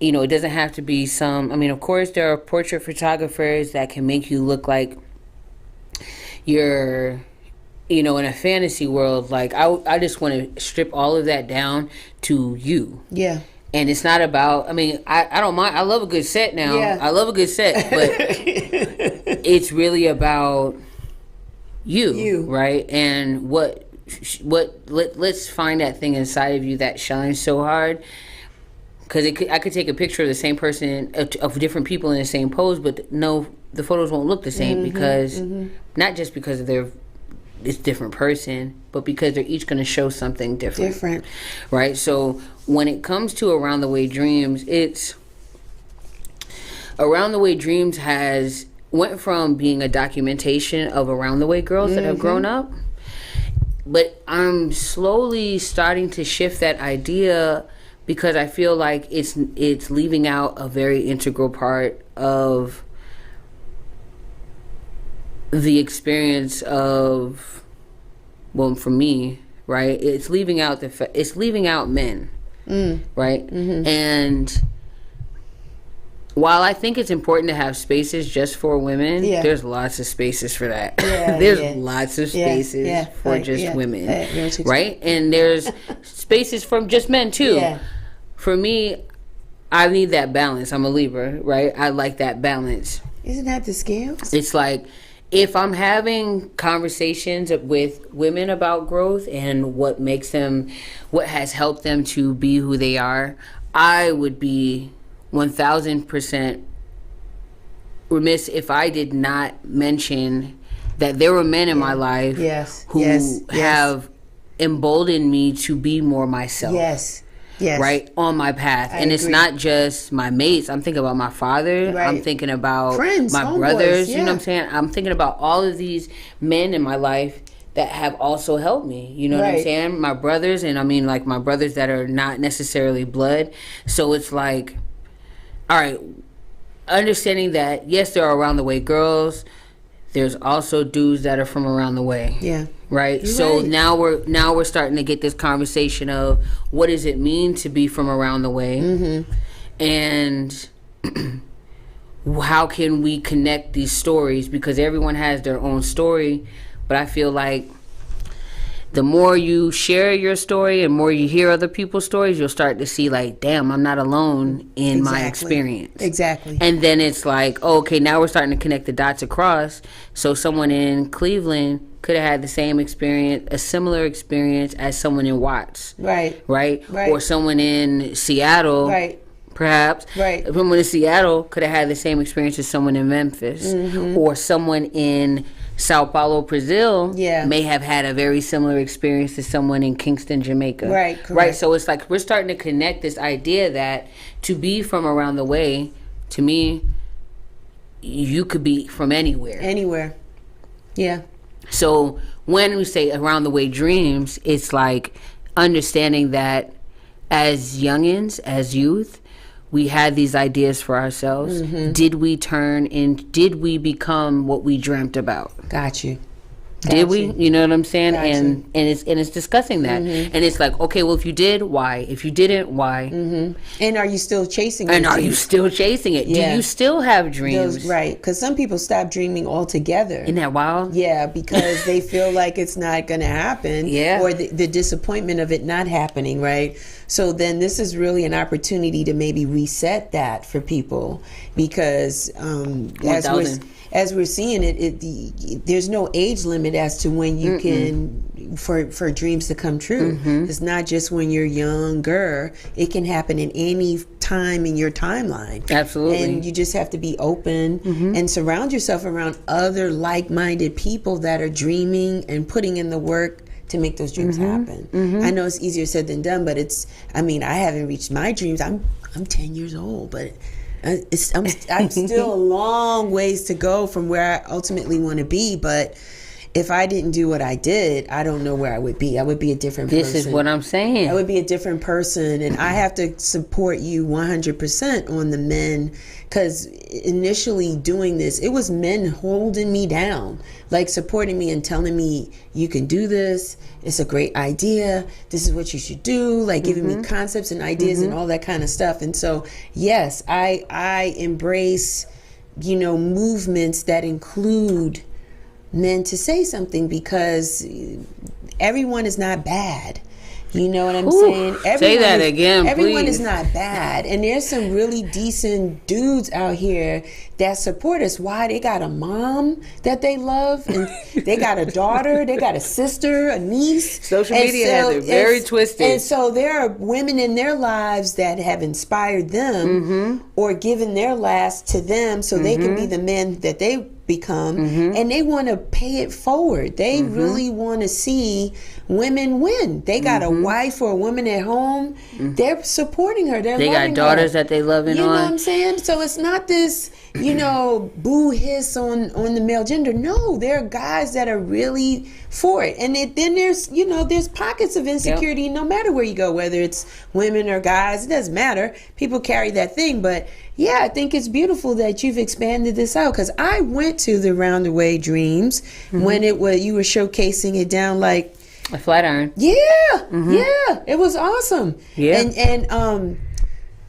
It doesn't have to be of course there are portrait photographers that can make you look like you're, in a fantasy world. Like, I just want to strip all of that down to you. Yeah. And it's not about, I don't mind. I love a good set now. Yeah. I love a good set, but it's really about you. Right? And let's find that thing inside of you that shines so hard. Because I could take a picture of the same person, of different people in the same pose, but no, the photos won't look the same because, not just because of it's different person, but because they're each going to show something different. Right? So when it comes to Around the Way Dreams, Around the Way Dreams went from being a documentation of Around the Way girls that have grown up, but I'm slowly starting to shift that idea because I feel like it's leaving out a very integral part of the experience of, well, for me, right? It's leaving out men, right? And while I think it's important to have spaces just for women, there's lots of spaces for that. There's lots of spaces for just women, right? And there's spaces from just men too. For me, I need that balance. I'm a Libra, right? I like that balance. Isn't that the scales? It's like, if I'm having conversations with women about growth and what has helped them to be who they are, I would be 1000% remiss if I did not mention that there were men in my life who have emboldened me to be more myself. Yes. Right? On my path. And it's not just my mates. I'm thinking about my father. Right. I'm thinking about friends, my brothers. You know what I'm saying? I'm thinking about all of these men in my life that have also helped me. You know what I'm saying? My brothers, and my brothers that are not necessarily blood. So it's like, all right, understanding that, yes, there are Around the Way girls. There's also dudes that are from around the way. Yeah. Right? Now we're starting to get this conversation of what does it mean to be from around the way? And how can we connect these stories? Because everyone has their own story, but I feel like the more you share your story and more you hear other people's stories, you'll start to see like, damn, I'm not alone in my experience. Exactly. And then it's like, oh, okay, now we're starting to connect the dots across. So someone in Cleveland could have had the same experience, a similar experience as someone in Watts. Right. Or someone in Seattle. Perhaps. Someone in Seattle could have had the same experience as someone in Memphis. Or someone in Sao Paulo, Brazil may have had a very similar experience to someone in Kingston, Jamaica. Right. So it's like we're starting to connect this idea that to be from around the way, to me, you could be from anywhere. Yeah. So when we say around the way dreams, it's like understanding that as youngins, as youth, we had these ideas for ourselves. Did we did we become what we dreamt about? Got you. Did we? You know what I'm saying? And it's discussing that. And it's like, okay, well, if you did, why? If you didn't, why? And are you still chasing it? And are you still chasing it? Do you still have dreams? Because some people stop dreaming altogether. Isn't that wild? Yeah, because they feel like it's not going to happen. Or the disappointment of it not happening, right? So then this is really an opportunity to maybe reset that for people, because as we're seeing it, there's no age limit as to when you can, for dreams to come true. It's not just when you're younger. It can happen in any time in your timeline. Absolutely. And you just have to be open and surround yourself around other like-minded people that are dreaming and putting in the work to make those dreams happen. I know it's easier said than done, but I haven't reached my dreams. I'm 10 years old, but I'm still a long ways to go from where I ultimately want to be. But if I didn't do what I did, I don't know where I would be. I would be a different person. This is what I'm saying. I would be a different person, and I have to support you 100% on the men, because initially doing this, it was men holding me down, like supporting me and telling me, you can do this, it's a great idea, this is what you should do, like giving me concepts and ideas and all that kind of stuff. And so, yes, I embrace, movements that include men to say something, because everyone is not bad. You know what I'm saying? Say that again, everyone please. is not bad. And there's some really decent dudes out here that support us. Why? They got a mom that they love, and they got a daughter, they got a sister, a niece. Social media has it very twisted. And so there are women in their lives that have inspired them or given their last to them so they can be the men that they become, and they want to pay it forward. They really want to see women win. They got a wife or a woman at home. They're supporting her. They got daughters that they loving on. You know what I'm saying? So it's not this, boo hiss on the male gender. No, there are guys that are really for it. And then there's pockets of insecurity no matter where you go, whether it's women or guys, it doesn't matter. People carry that thing. But yeah, I think it's beautiful that you've expanded this out, because I went to the Round the Way Dreams when you were showcasing it down like a flat iron. Yeah, it was awesome. Yeah, and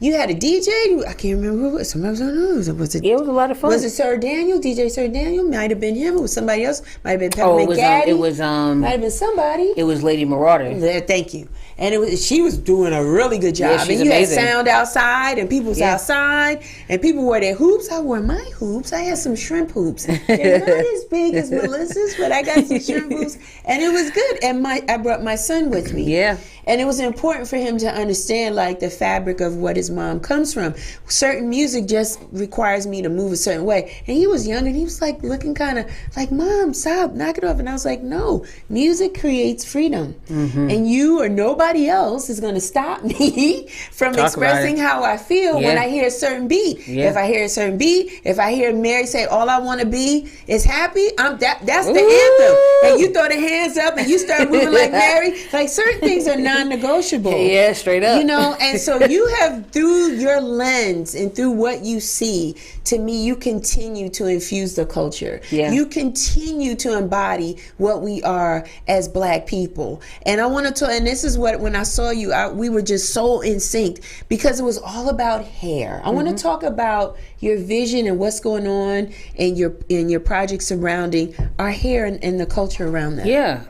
you had a DJ. I can't remember who it was. Somebody was on news. Was it? It was a lot of fun. Was it Sir Daniel? DJ Sir Daniel? Might have been him. It was somebody else. Might have been Peppermint Gaddy. It was might have been somebody. It was Lady Marauder. Thank you. And she was doing a really good job. Yeah, she's and you amazing. had sound outside, and people was outside, and people wore their hoops. I wore my hoops. I had some shrimp hoops. They're not as big as Melissa's, but I got some shrimp hoops, and it was good. And I brought my son with me. Yeah. And it was important for him to understand like the fabric of what his mom comes from. Certain music just requires me to move a certain way. And he was young, and he was like looking kind of like, Mom, stop, knock it off. And I was like, no, music creates freedom. And you or nobody else is going to stop me from expressing how I feel when I hear a certain beat. If I hear a certain beat, if I hear Mary say, all I want to be is happy, that's the anthem. And you throw the hands up and you start moving like Mary. Like certain things are non-negotiable. Yeah, straight up. And so you have, through your lens and through what you see, to me, you continue to infuse the culture. Yeah. You continue to embody what we are as Black people. And I want to talk, and this is what, when I saw you, we were just so in sync, because it was all about hair. I want to talk about your vision and what's going on in your project surrounding our hair and the culture around that. Yeah.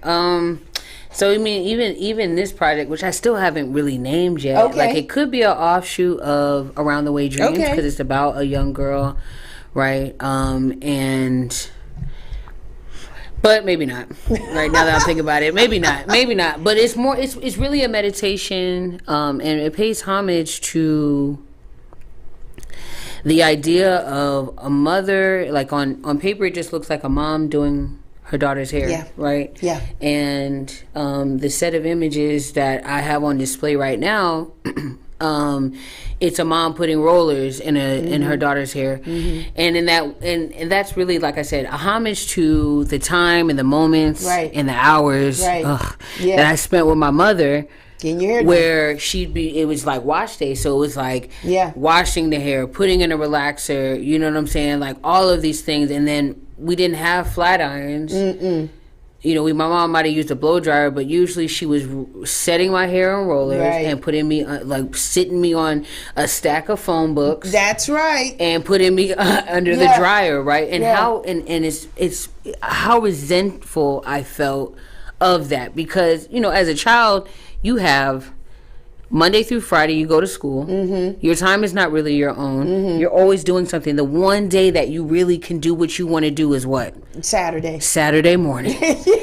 So I mean, even this project, which I still haven't really named yet, like it could be an offshoot of Around the Way Dreams, because it's about a young girl, right? But maybe not. Right now that I'm thinking about it, maybe not. But it's more. It's really a meditation, and it pays homage to the idea of a mother. Like on paper, it just looks like a mom doing her daughter's hair, right? Yeah. And the set of images that I have on display right now, it's a mom putting rollers in her daughter's hair, and that's really, like I said, a homage to the time and the moments and the hours that I spent with my mother. Where it was like wash day, so it was like washing the hair, putting in a relaxer, you know what I'm saying, like all of these things. And then we didn't have flat irons. You know, my mom might have used a blow dryer, but usually she was setting my hair on rollers and putting me sitting me on a stack of phone books. That's right. And putting me under the dryer, right? And how it's how resentful I felt of that, because, you know, as a child, you have Monday through Friday, you go to school. Your time is not really your own. You're always doing something. The one day that you really can do what you want to do is what? Saturday morning.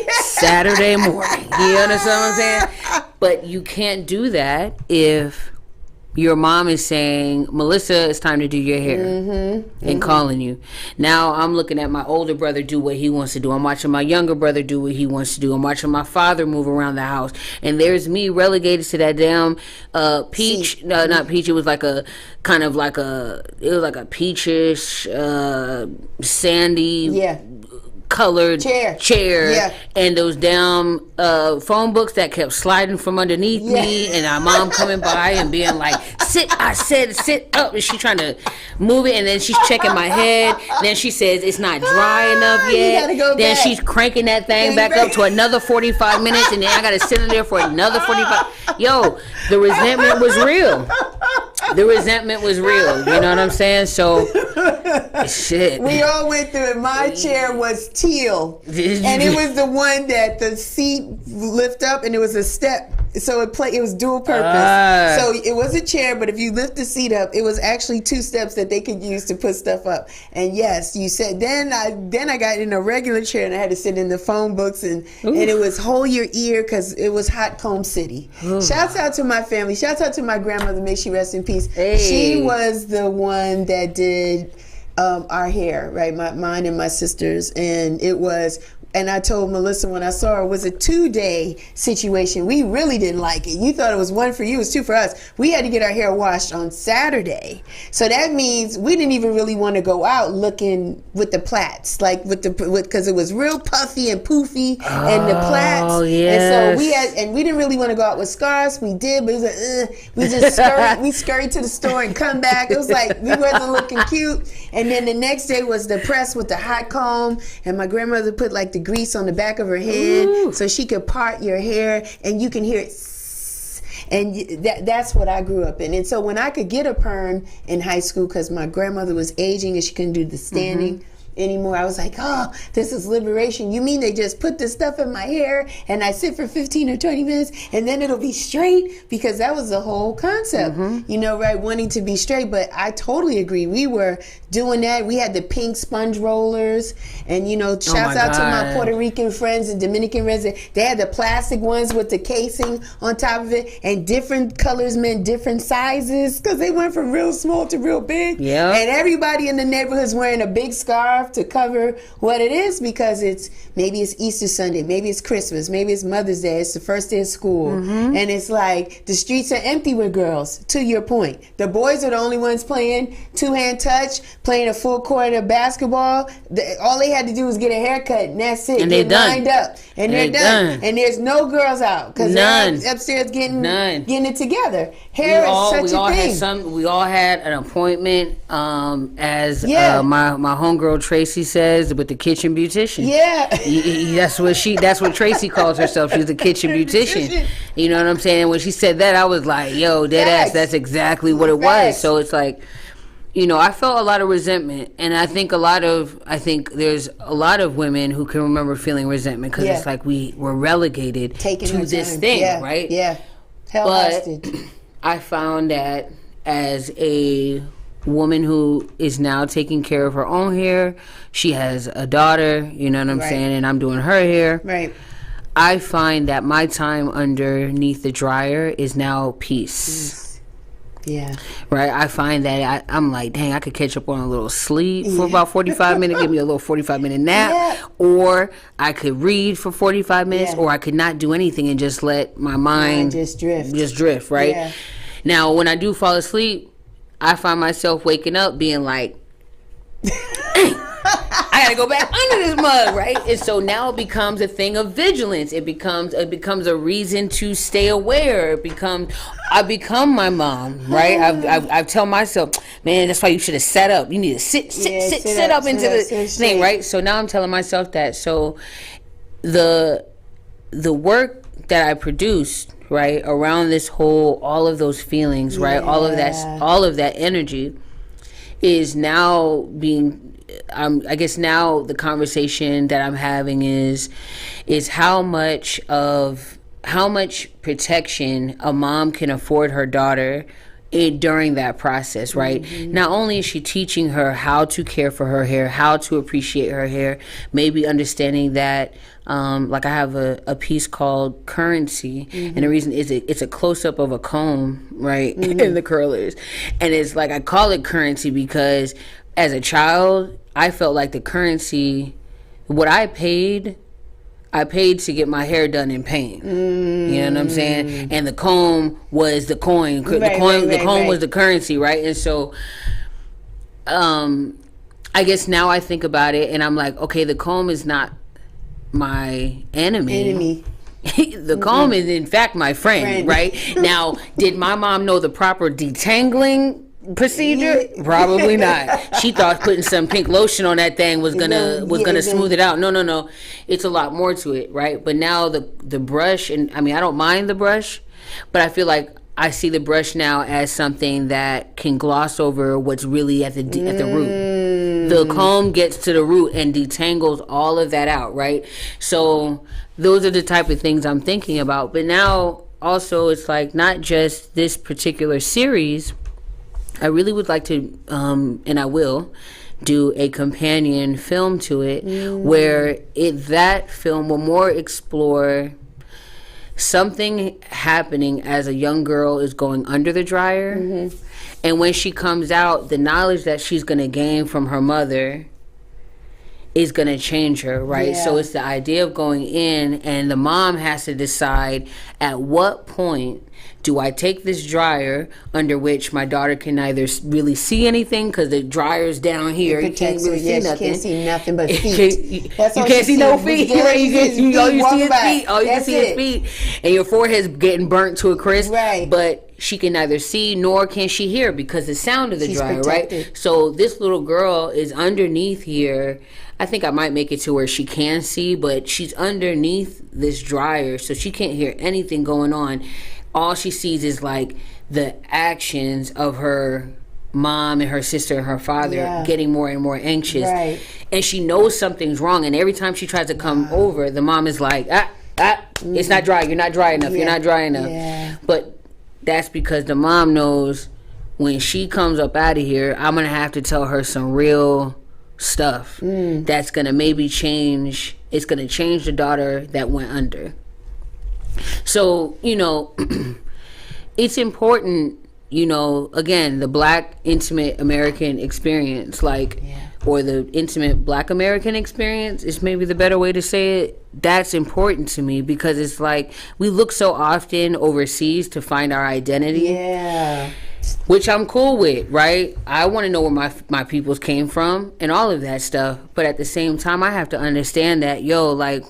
Saturday morning. You understand what I'm saying? But you can't do that if your mom is saying, Melissa, it's time to do your hair, and calling you. Now I'm looking at my older brother do what he wants to do. I'm watching my younger brother do what he wants to do. I'm watching my father move around the house. And there's me relegated to that damn peach. No, not peach. It was like a kind of like a, it was like a peachish, sandy, colored chair and those damn phone books that kept sliding from underneath me, and our mom coming by and being like, I said sit up, and she trying to move it, and then she's checking my head, then she says it's not dry enough yet, then back. She's cranking that thing back up to another 45 minutes, and then I gotta sit in there for another 45. Yo, the resentment was real. You know what I'm saying? So shit, we all went through it. My chair was teal, and it was the one that the seat lift up, and it was a step, so it was dual purpose. So it was a chair, but if you lift the seat up, it was actually two steps that they could use to put stuff up. And yes, you said then I got in a regular chair, and I had to sit in the phone books, and it was hold your ear, because it was hot comb city. Shouts out to my family. Shouts out to my grandmother. May she rest in peace. She was the one that did our hair, right? Mine and my sister's, and it was. And I told Melissa when I saw her, it was a 2-day situation. We really didn't like it. You thought it was one for you, it was two for us. We had to get our hair washed on Saturday. So that means we didn't even really want to go out looking with the plaits, like because it was real puffy and poofy, and the plaits. Oh, yes. And so we didn't really want to go out with scarves. We did, but it was like, we just scurried to the store and come back. It was like, we wasn't looking cute. And then the next day was the press with the hot comb, and my grandmother put like the grease on the back of her head so she could part your hair, and you can hear it. And that's what I grew up in. And so when I could get a perm in high school, because my grandmother was aging and she couldn't do the standing anymore, I was like, oh, this is liberation. You mean they just put this stuff in my hair and I sit for 15 or 20 minutes and then it'll be straight? Because that was the whole concept, you know, right? Wanting to be straight. But I totally agree. We were doing that. We had the pink sponge rollers, and, you know, shouts out to my Puerto Rican friends and Dominican residents. They had the plastic ones with the casing on top of it, and different colors meant different sizes, because they went from real small to real big. And everybody in the neighborhood is wearing a big scarf to cover what it is, because maybe it's Easter Sunday, maybe it's Christmas, maybe it's Mother's Day, it's the first day of school, and it's like the streets are empty with girls. To your point, the boys are the only ones playing two-hand touch, playing a full court of basketball. All they had to do was get a haircut, and that's it. And they're done. Lined up, and they're done. And there's no girls out, because they're upstairs getting it together. Hair is such a thing. We all had an appointment, as my homegirl Tracy says, with the kitchen beautician. That's what Tracy calls herself. She's the kitchen beautician. You know what I'm saying? When she said that, I was like, yo, dead ass, that's exactly what it was. So it's like, I felt a lot of resentment, and I think there's a lot of women who can remember feeling resentment because it's like we were relegated to this thing, right? Yeah, held hostage. I found that as a woman who is now taking care of her own hair, she has a daughter, you know what I'm saying, and I'm doing her hair. Right. I find that my time underneath the dryer is now peace. Yeah. Right. I find that I'm like, dang, I could catch up on a little sleep for about 45 minutes, give me a little 45-minute nap, or I could read for 45 minutes, or I could not do anything and just let my mind just drift. Right. Yeah. Now, when I do fall asleep, I find myself waking up being like, I gotta go back under this mug, right? And so now it becomes a thing of vigilance. It becomes a reason to stay aware. I become my mom, right? I tell myself, man, that's why you should have sat up. You need to sit up into the thing, right? So now I'm telling myself that. So the work that I produced, right, around this all of those feelings, right, all of that energy is now being. I guess now the conversation that I'm having is how much protection a mom can afford her daughter during that process, right? Mm-hmm. Not only is she teaching her how to care for her hair, how to appreciate her hair, maybe understanding that, like I have a piece called Currency, and the reason is it's a close-up of a comb, right, in the curlers. And it's like, I call it Currency because as a child, I felt like the currency, what I paid to get my hair done in pain. You know what I'm saying? And the comb was the coin. The comb was the currency, right? And so, I guess now I think about it and I'm like, okay, the comb is not my enemy. The comb is in fact my friend, right? Now, did my mom know the proper detangling procedure? Probably not. She thought putting some pink lotion on that thing was gonna smooth it out. No. It's a lot more to it, right? But now the brush, and I mean, I don't mind the brush, but I feel like I see the brush now as something that can gloss over what's really at the root. The comb gets to the root and detangles all of that out, right? So those are the type of things I'm thinking about. But now also it's like not just this particular series. I really would like to, and I will, do a companion film to it where that film will more explore something happening as a young girl is going under the dryer. And when she comes out, the knowledge that she's going to gain from her mother is going to change her, right? Yeah. So it's the idea of going in, and the mom has to decide at what point do I take this dryer under which my daughter can neither really see anything because the dryer's down here. You can't really see nothing. She can't see nothing but feet. You can't see no feet. All you see is feet. All you can see is feet. And your forehead's getting burnt to a crisp. Right. But she can neither see nor can she hear because the sound of the dryer, right? So this little girl is underneath here. I think I might make it to where she can see, but she's underneath this dryer, so she can't hear anything going on. All she sees is like the actions of her mom and her sister and her father getting more and more anxious. Right. And she knows something's wrong, and every time she tries to come over, the mom is like, it's not dry, you're not dry enough, you're not dry enough. Yeah. But that's because the mom knows when she comes up out of here, I'm going to have to tell her some real stuff that's going to maybe change. It's going to change the daughter that went under. So, it's important, again, the Black intimate American experience, or the intimate Black American experience is maybe the better way to say it. That's important to me because it's like we look so often overseas to find our identity. Yeah. Which I'm cool with, right? I want to know where my peoples came from and all of that stuff. But at the same time, I have to understand that,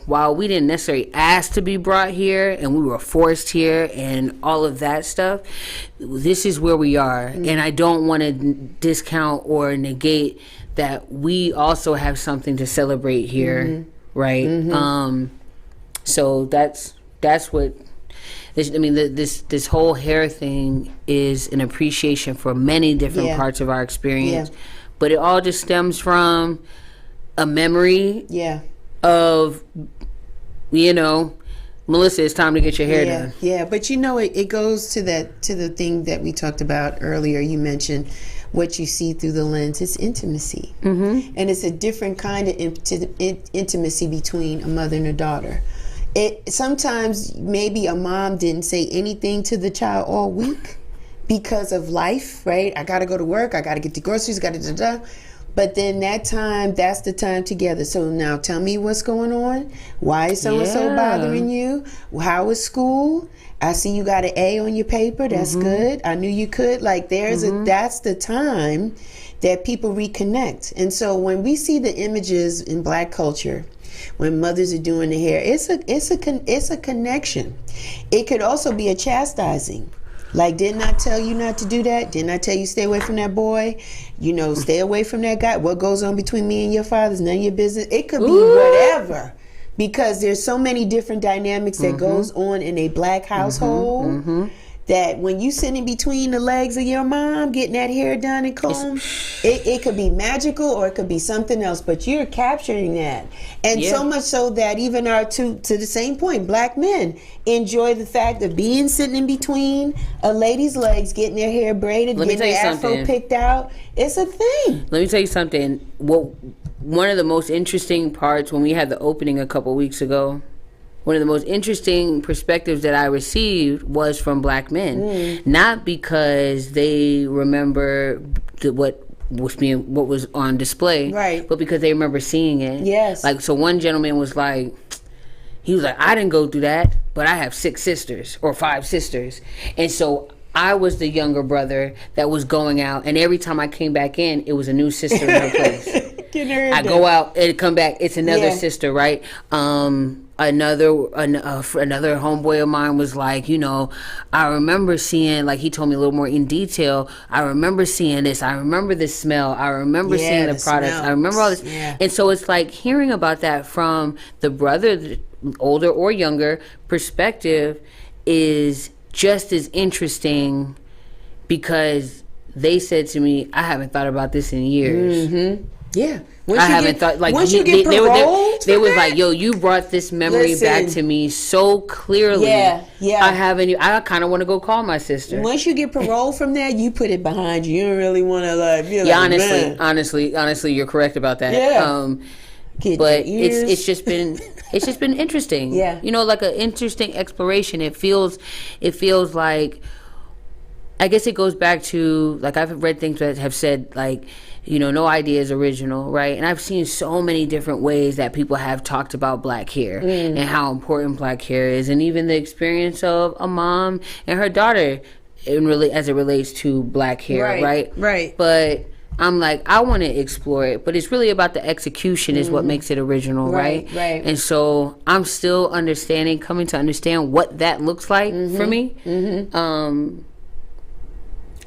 while we didn't necessarily ask to be brought here and we were forced here and all of that stuff, this is where we are. And I don't want to discount or negate that we also have something to celebrate here, right? So that's what this whole hair thing is an appreciation for many different parts of our experience, but it all just stems from a memory of, Melissa, it's time to get your hair done. Yeah, but it goes to the thing that we talked about earlier. You mentioned what you see through the lens. It's intimacy. And it's a different kind of intimacy between a mother and a daughter. Sometimes maybe a mom didn't say anything to the child all week because of life, right? I got to go to work. I got to get the groceries. But then that's the time together. So now tell me what's going on. Why is so-and-so bothering you? How is school? I see you got an A on your paper. That's good. I knew you could. Like that's the time that people reconnect. And so when we see the images in Black culture, when mothers are doing the hair, it's a connection. It could also be a chastising. Like, didn't I tell you not to do that? Didn't I tell you stay away from that boy? Stay away from that guy. What goes on between me and your father is none of your business. It could be whatever. Because there's so many different dynamics that goes on in a Black household that when you sit in between the legs of your mom getting that hair done and combed, it could be magical or it could be something else, but you're capturing that. And so much so that even to the same point, Black men enjoy the fact of being sitting in between a lady's legs, getting their hair braided, getting their afro picked out. It's a thing. Let me tell you something. One of the most interesting parts when we had the opening a couple weeks ago, one of the most interesting perspectives that I received was from Black men. Not because they remember what was on display, right, but because they remember seeing it. Yes. Like, so one gentleman was like, I didn't go through that, but I have 6 sisters or 5 sisters. And so I was the younger brother that was going out, and every time I came back in, it was a new sister in her place. I go out and come back, it's another sister, right? Another homeboy of mine was like, I remember seeing, like, he told me a little more in detail, I remember seeing this, I remember this smell, I remember seeing the products, I remember all this. And so it's like hearing about that from the brother, older or younger perspective, is just as interesting, because they said to me, I haven't thought about this in years. Yeah. I haven't thought, like, once you get paroled, they was like, yo, you brought this memory back to me so clearly. Yeah. I kind of want to go call my sister. Once you get paroled from that, you put it behind you. You don't really want to feel like, honestly, you're correct about that. Yeah. But it's just been interesting. Yeah. Like an interesting exploration. It feels like, I guess it goes back to, like, I've read things that have said, like, no idea is original, right? And I've seen so many different ways that people have talked about Black hair and how important Black hair is, and even the experience of a mom and her daughter, as it relates to Black hair, right? But I'm like, I want to explore it, but it's really about the execution is what makes it original, right? And so I'm still coming to understand what that looks like for me.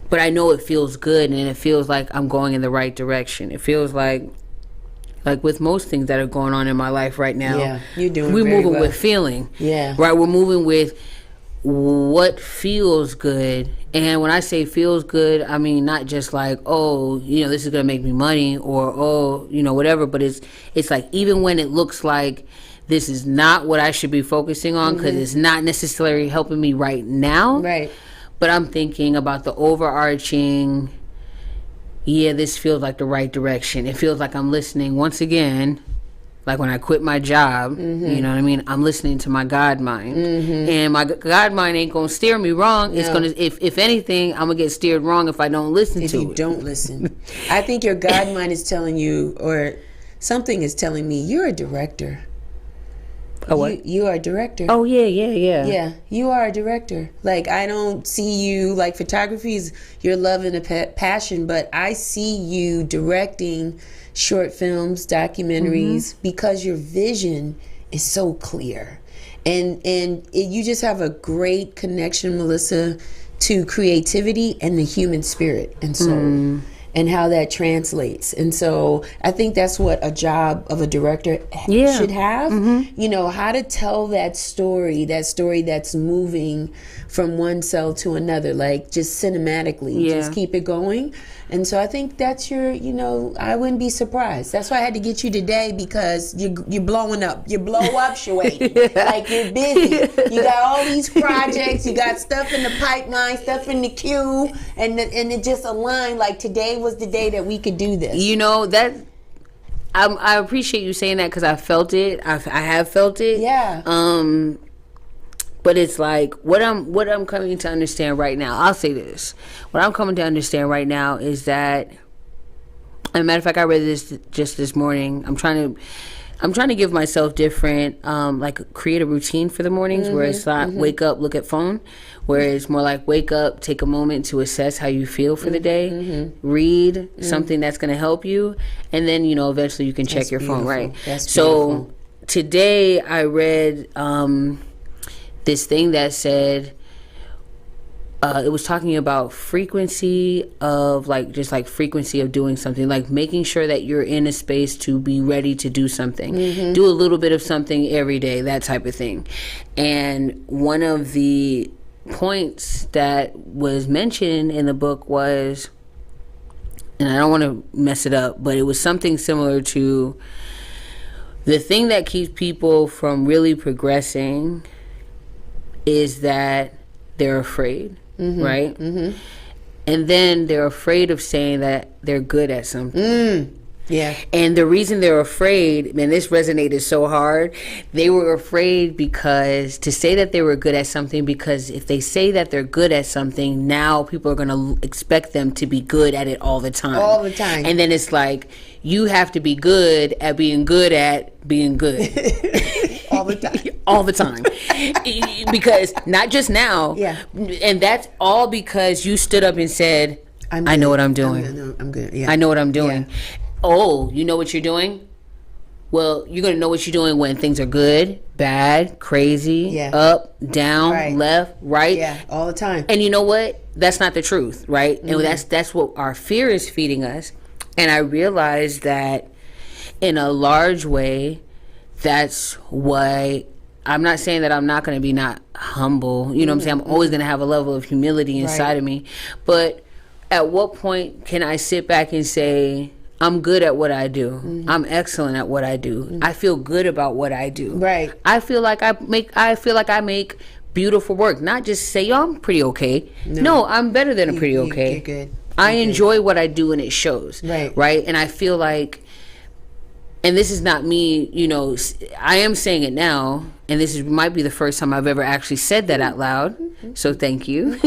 But I know it feels good, and it feels like I'm going in the right direction. It feels like with most things that are going on in my life right now, we're moving with feeling. Yeah. Right? We're moving with what feels good. And when I say feels good, I mean not just like, this is going to make me money, or, whatever. But it's like, even when it looks like this is not what I should be focusing on, because it's not necessarily helping me right now. Right. But I'm thinking about the overarching, this feels like the right direction. It feels like I'm listening once again, like when I quit my job, you know what I mean? I'm listening to my God mind. And my God mind ain't going to steer me wrong. It's going to, if anything, I'm going to get steered wrong if I don't listen to it. If you don't listen. I think your God mind is telling you, or something is telling me, you're a director. What? You are a director. Oh, yeah. Yeah, you are a director. Like, I don't see you, like, photography is your love and a passion, but I see you directing short films, documentaries, because your vision is so clear. And you just have a great connection, Melissa, to creativity and the human spirit and soul. and how that translates. And so I think that's what a job of a director should have. You know, how to tell that story that's moving from one cell to another, like just cinematically, just keep it going. And so I think that's your, you know, I wouldn't be surprised. That's why I had to get you today, because you're blowing up. You blow up, Shuey. Like, you're busy. You got all these projects. You got stuff in the pipeline, stuff in the queue, and it just aligned. Like, today was the day that we could do this. You know, that I appreciate you saying that, because I felt it. I have felt it. Yeah. But it's like, what I'm coming to understand right now, I'll say this. What I'm coming to understand right now is that, as a matter of fact, I read this just this morning. I'm trying to give myself different, like, create a routine for the mornings, where it's not wake up, look at phone, where it's more like wake up, take a moment to assess how you feel for the day, read something that's going to help you, and then, you know, eventually you can check your phone, right? That's so today I read this thing that said, it was talking about frequency of, like, just like frequency of doing something, like making sure that you're in a space to be ready to do something, do a little bit of something every day, that type of thing. And one of the points that was mentioned in the book was, and I don't want to mess it up, but it was something similar to, the thing that keeps people from really progressing is that they're afraid, right? And then they're afraid of saying that they're good at something. Yeah. And the reason they're afraid, man, this resonated so hard. They were afraid because to say that they were good at something, because if they say that they're good at something, now people are going to expect them to be good at it all the time. All the time. And then it's like, you have to be good at being good at being good. All the time. All the time. Because not just now. Yeah. And that's all because you stood up and said, I know what I'm doing. I'm good. Yeah. I know what I'm doing. Yeah. Oh, you know what you're doing? Well, you're going to know what you're doing when things are good, bad, crazy, up, down, left, right. Yeah, all the time. And you know what? That's not the truth, right? And that's what our fear is feeding us. And I realized that in a large way, that's why I'm not saying that I'm not going to be not humble. You know what I'm saying? I'm always going to have a level of humility inside of me. But at what point can I sit back and say, I'm good at what I do. I'm excellent at what I do. I feel good about what I do. Right. I feel like I make beautiful work. Not just say, yo, I'm pretty okay. No, I'm better than a pretty okay. You're good. I enjoy what I do and it shows. Right. And I feel like, and this is not me, you know, I am saying it now, and might be the first time I've ever actually said that out loud. So thank you.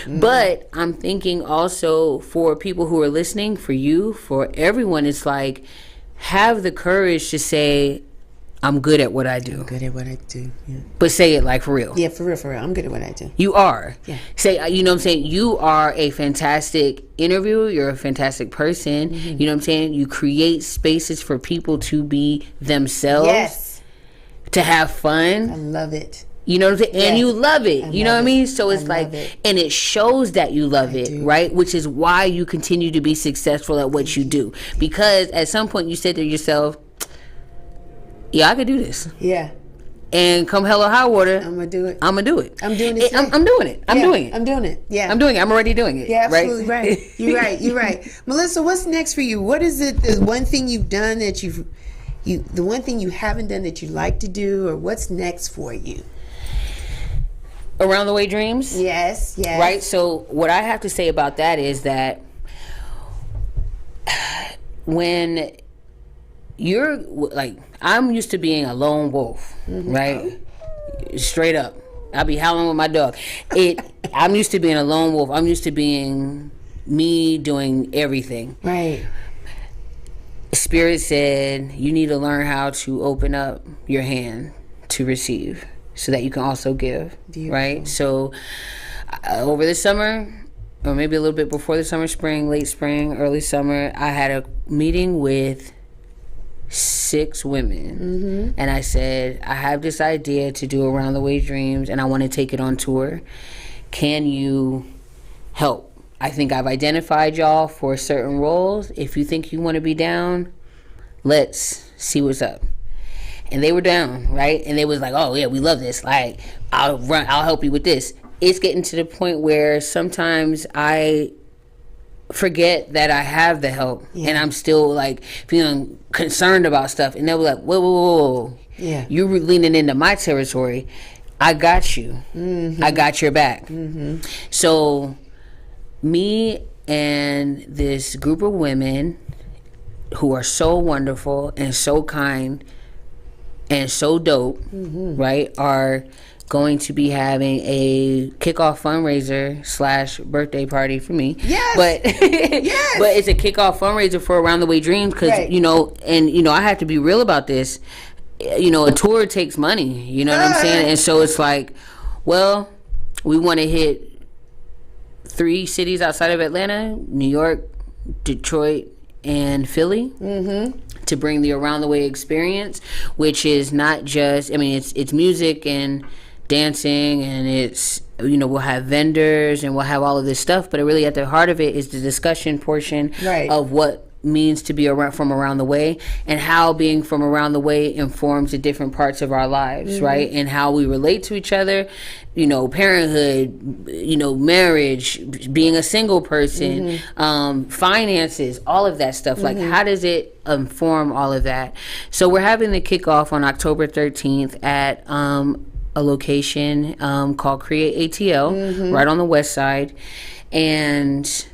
But I'm thinking also for people who are listening, for you, for everyone, it's like, have the courage to say, I'm good at what I do. I'm good at what I do. Yeah. But say it like for real. Yeah, for real. I'm good at what I do. You are. Yeah. Say, you know what I'm saying? You are a fantastic interviewer. You're a fantastic person. You know what I'm saying? You create spaces for people to be themselves. Yes. To have fun. I love it. You know what I'm saying? And you love it. You know what I mean? So it's like, and it shows that you love it, right? Which is why you continue to be successful at what you do. Because at some point you said to yourself, yeah, I could do this. Yeah. And come hell or high water, I'm gonna do it. I'm gonna do it. I'm doing it. I'm doing it. I'm doing it. I'm doing it. Yeah. I'm doing it. I'm already doing it. Yeah, absolutely right. You're right. Melissa, what's next for you? What is it? The one thing you've done that the one thing you haven't done that you like to do, or what's next for you? Around the Way Dreams? Yes. Right? So what I have to say about that is that when you're like, I'm used to being a lone wolf, right? Straight up. I'll be howling with my dog. I'm used to being a lone wolf. I'm used to being me doing everything. Right. Spirit said, you need to learn how to open up your hand to receive so that you can also give. Beautiful. Right? So over the summer, or maybe a little bit before the summer, spring, late spring, early summer, I had a meeting with 6 women, and I said, I have this idea to do Around the Way Dreams, and I want to take it on tour. Can you help? I think I've identified y'all for certain roles. If you think you want to be down, let's see what's up. And they were down, right? And they was like, oh yeah, we love this. Like, I'll help you with this. It's getting to the point where sometimes I forget that I have the help, and I'm still like feeling concerned about stuff. And they'll be like, whoa. Yeah. You're leaning into my territory. I got you. Mm-hmm. I got your back. Mm-hmm. So me and this group of women who are so wonderful and so kind and so dope, right, are going to be having a kickoff fundraiser / birthday party for me. Yes. But yes. But it's a kickoff fundraiser for Around the Way Dreams, because you know, and you know, I have to be real about this. You know, a tour takes money. You know what I'm saying? And so it's like, well, we want to hit 3 cities outside of Atlanta: New York, Detroit, and Philly. To bring the Around the Way experience, which is not just, I mean, it's music and dancing, and it's, you know, we'll have vendors and we'll have all of this stuff, but really at the heart of it is the discussion portion of what means to be from around the way, and how being from around the way informs the different parts of our lives, right? And how we relate to each other, you know, parenthood, you know, marriage, being a single person, finances, all of that stuff. Like, how does it inform all of that? So we're having the kickoff on October 13th at a location called Create ATL, right on the west side. And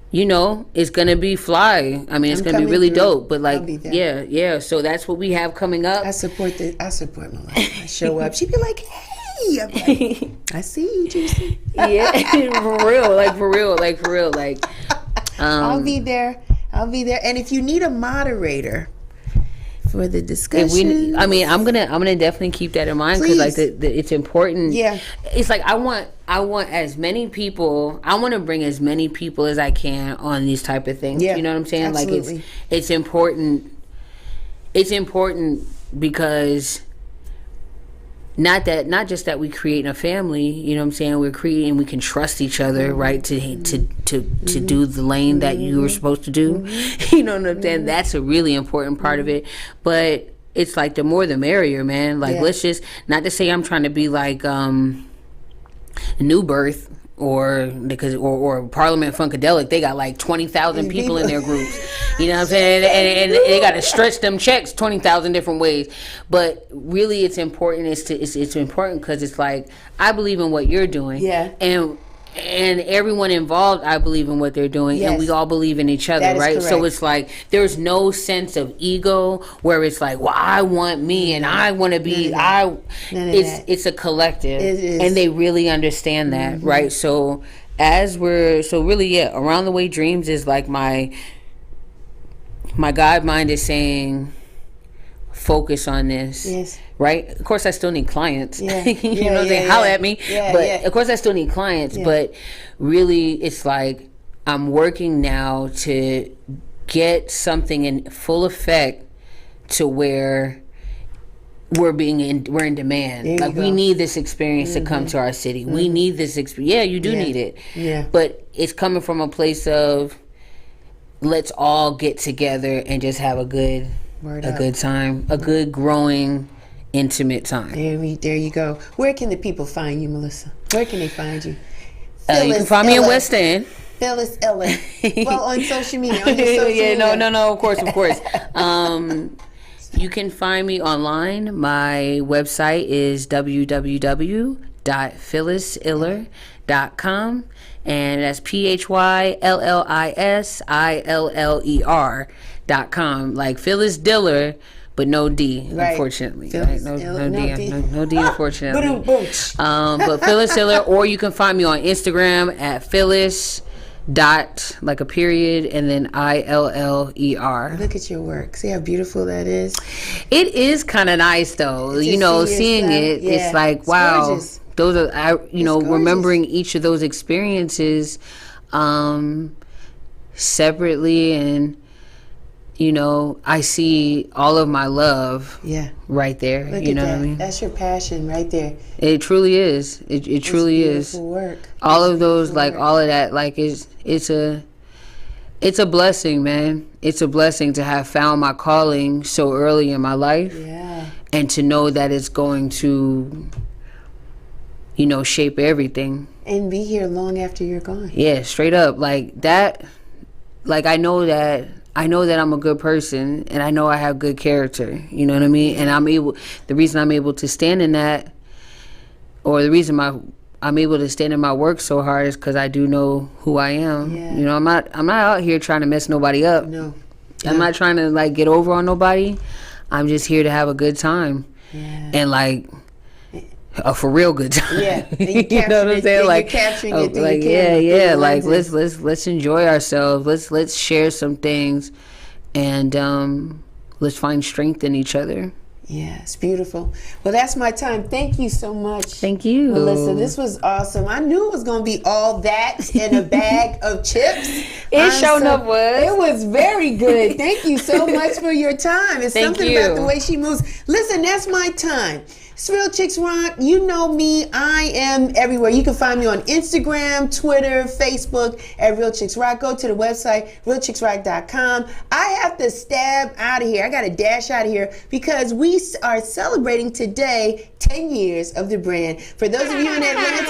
you know, it's gonna be fly. I mean, it's gonna be really dope. But like, yeah. So that's what we have coming up. I support my life. I show up. She'd be like, "Hey," I'm like, "I see you, Juicy." Yeah, for real. Like, I'll be there. And if you need a moderator for the discussion, I'm gonna definitely keep that in mind, because like it's important. Yeah, it's like I want as many people. I want to bring as many people as I can on these type of things. Yeah, you know what I'm saying? Absolutely. Like it's important. It's important because not just that we create a family, you know what I'm saying? We're creating, we can trust each other, right? To do the lane that you were supposed to do. You know what I'm saying? That's a really important part of it. But it's like the more the merrier, man. Like, let's just, not to say I'm trying to be like New Birth or Parliament Funkadelic. They got like 20,000 people in their groups. You know what I'm saying? And they got to stretch them checks 20,000 different ways. But really, it's important. It's important because it's like, I believe in what you're doing. Yeah. And everyone involved, I believe in what they're doing, and we all believe in each other, right? Correct. So it's like, there's no sense of ego where it's like, well, I want me and I want to be, it's a collective, and they really understand that, right? So Around the Way Dreams is like my God mind is saying, focus on this. Yes. Right? Of course, I still need clients. Yeah. You know, they holler at me. Yeah, but of course, I still need clients. Yeah. But really, it's like, I'm working now to get something in full effect to where we're in demand. Like, we need this experience to come to our city. We need this experience. Yeah, you do need it. Yeah. But it's coming from a place of, let's all get together and just have a good time, a good growing, intimate time. There you go. Where can the people find you, Melissa? Where can they find you? You can find me in West End. Phyllis Ella. Well, on social media. On your social media. No. Of course. You can find me online. My website is www.phyllisiller.com, and that's PHYLLISILLER.com. Like Phyllis Diller, but no D, unfortunately. Right? No D, unfortunately. But Phyllis Diller, or you can find me on Instagram at Phyllis like a period and then ILLER. Look at your work. See how beautiful that is? It is kind of nice though. You know, seeing it, it's like, wow. Gorgeous. Those are, remembering each of those experiences separately, and you know, I see all of my love right there. Look you at know that. what I mean? That's your passion right there. It truly is. It truly is. Work. All of those, like all of that, like it's a blessing, man. It's a blessing to have found my calling so early in my life. Yeah. And to know that it's going to, you know, shape everything. And be here long after you're gone. Yeah, straight up. Like that, like I know that I'm a good person, and I know I have good character. You know what I mean? And the reason I'm able to stand in that, or the reason I'm able to stand in my work so hard, is because I do know who I am. Yeah. You know, I'm not out here trying to mess nobody up. No. I'm not trying to like get over on nobody. I'm just here to have a good time. Yeah. And like a for real good time. Yeah. You know what I'm saying? Like, you're capturing it through like, the camera, yeah. Like let's enjoy ourselves. Let's share some things, and let's find strength in each other. Yeah, it's beautiful. Well, that's my time. Thank you so much. Thank you, Melissa. This was awesome. I knew it was going to be all that in a bag of chips. It showed up was. It was very good. Thank you so much for your time. It's something about the way she moves. Listen, that's my time. It's Real Chicks Rock. You know me. I am everywhere. You can find me on Instagram, Twitter, Facebook at Real Chicks Rock. Go to the website, realchicksrock.com. I have to stab out of here. I got to dash out of here because we are celebrating today 10 years of the brand. For those of you in Atlanta,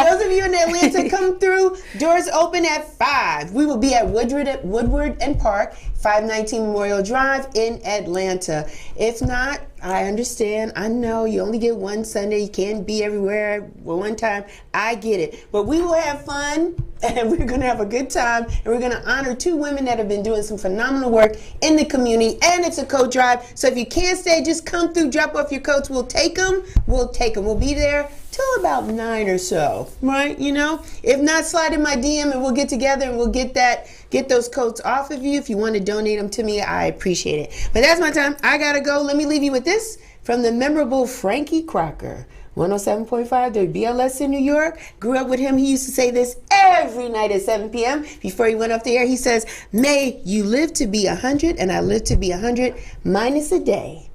those of you in Atlanta, come through. Doors open at 5. We will be at Woodward and Park, 519 Memorial Drive in Atlanta. If not, I understand. I know you only get one Sunday. You can't be everywhere at one time. I get it. But we will have fun, and we're going to have a good time, and we're going to honor 2 women that have been doing some phenomenal work in the community, and it's a coat drive. So if you can't stay, just come through, drop off your coats. We'll take them. We'll be there till about 9 or so, right? You know, if not, slide in my DM, and we'll get together, and we'll get those coats off of you. If you want to donate them to me, I appreciate it. But that's my time. I gotta go. Let me leave you with this from the memorable Frankie Crocker, 107.5 WBLS in New York. Grew up with him. He used to say this every night at 7 p.m. before he went off the air. He says, "May you live to be 100, and I live to be 100 minus a day.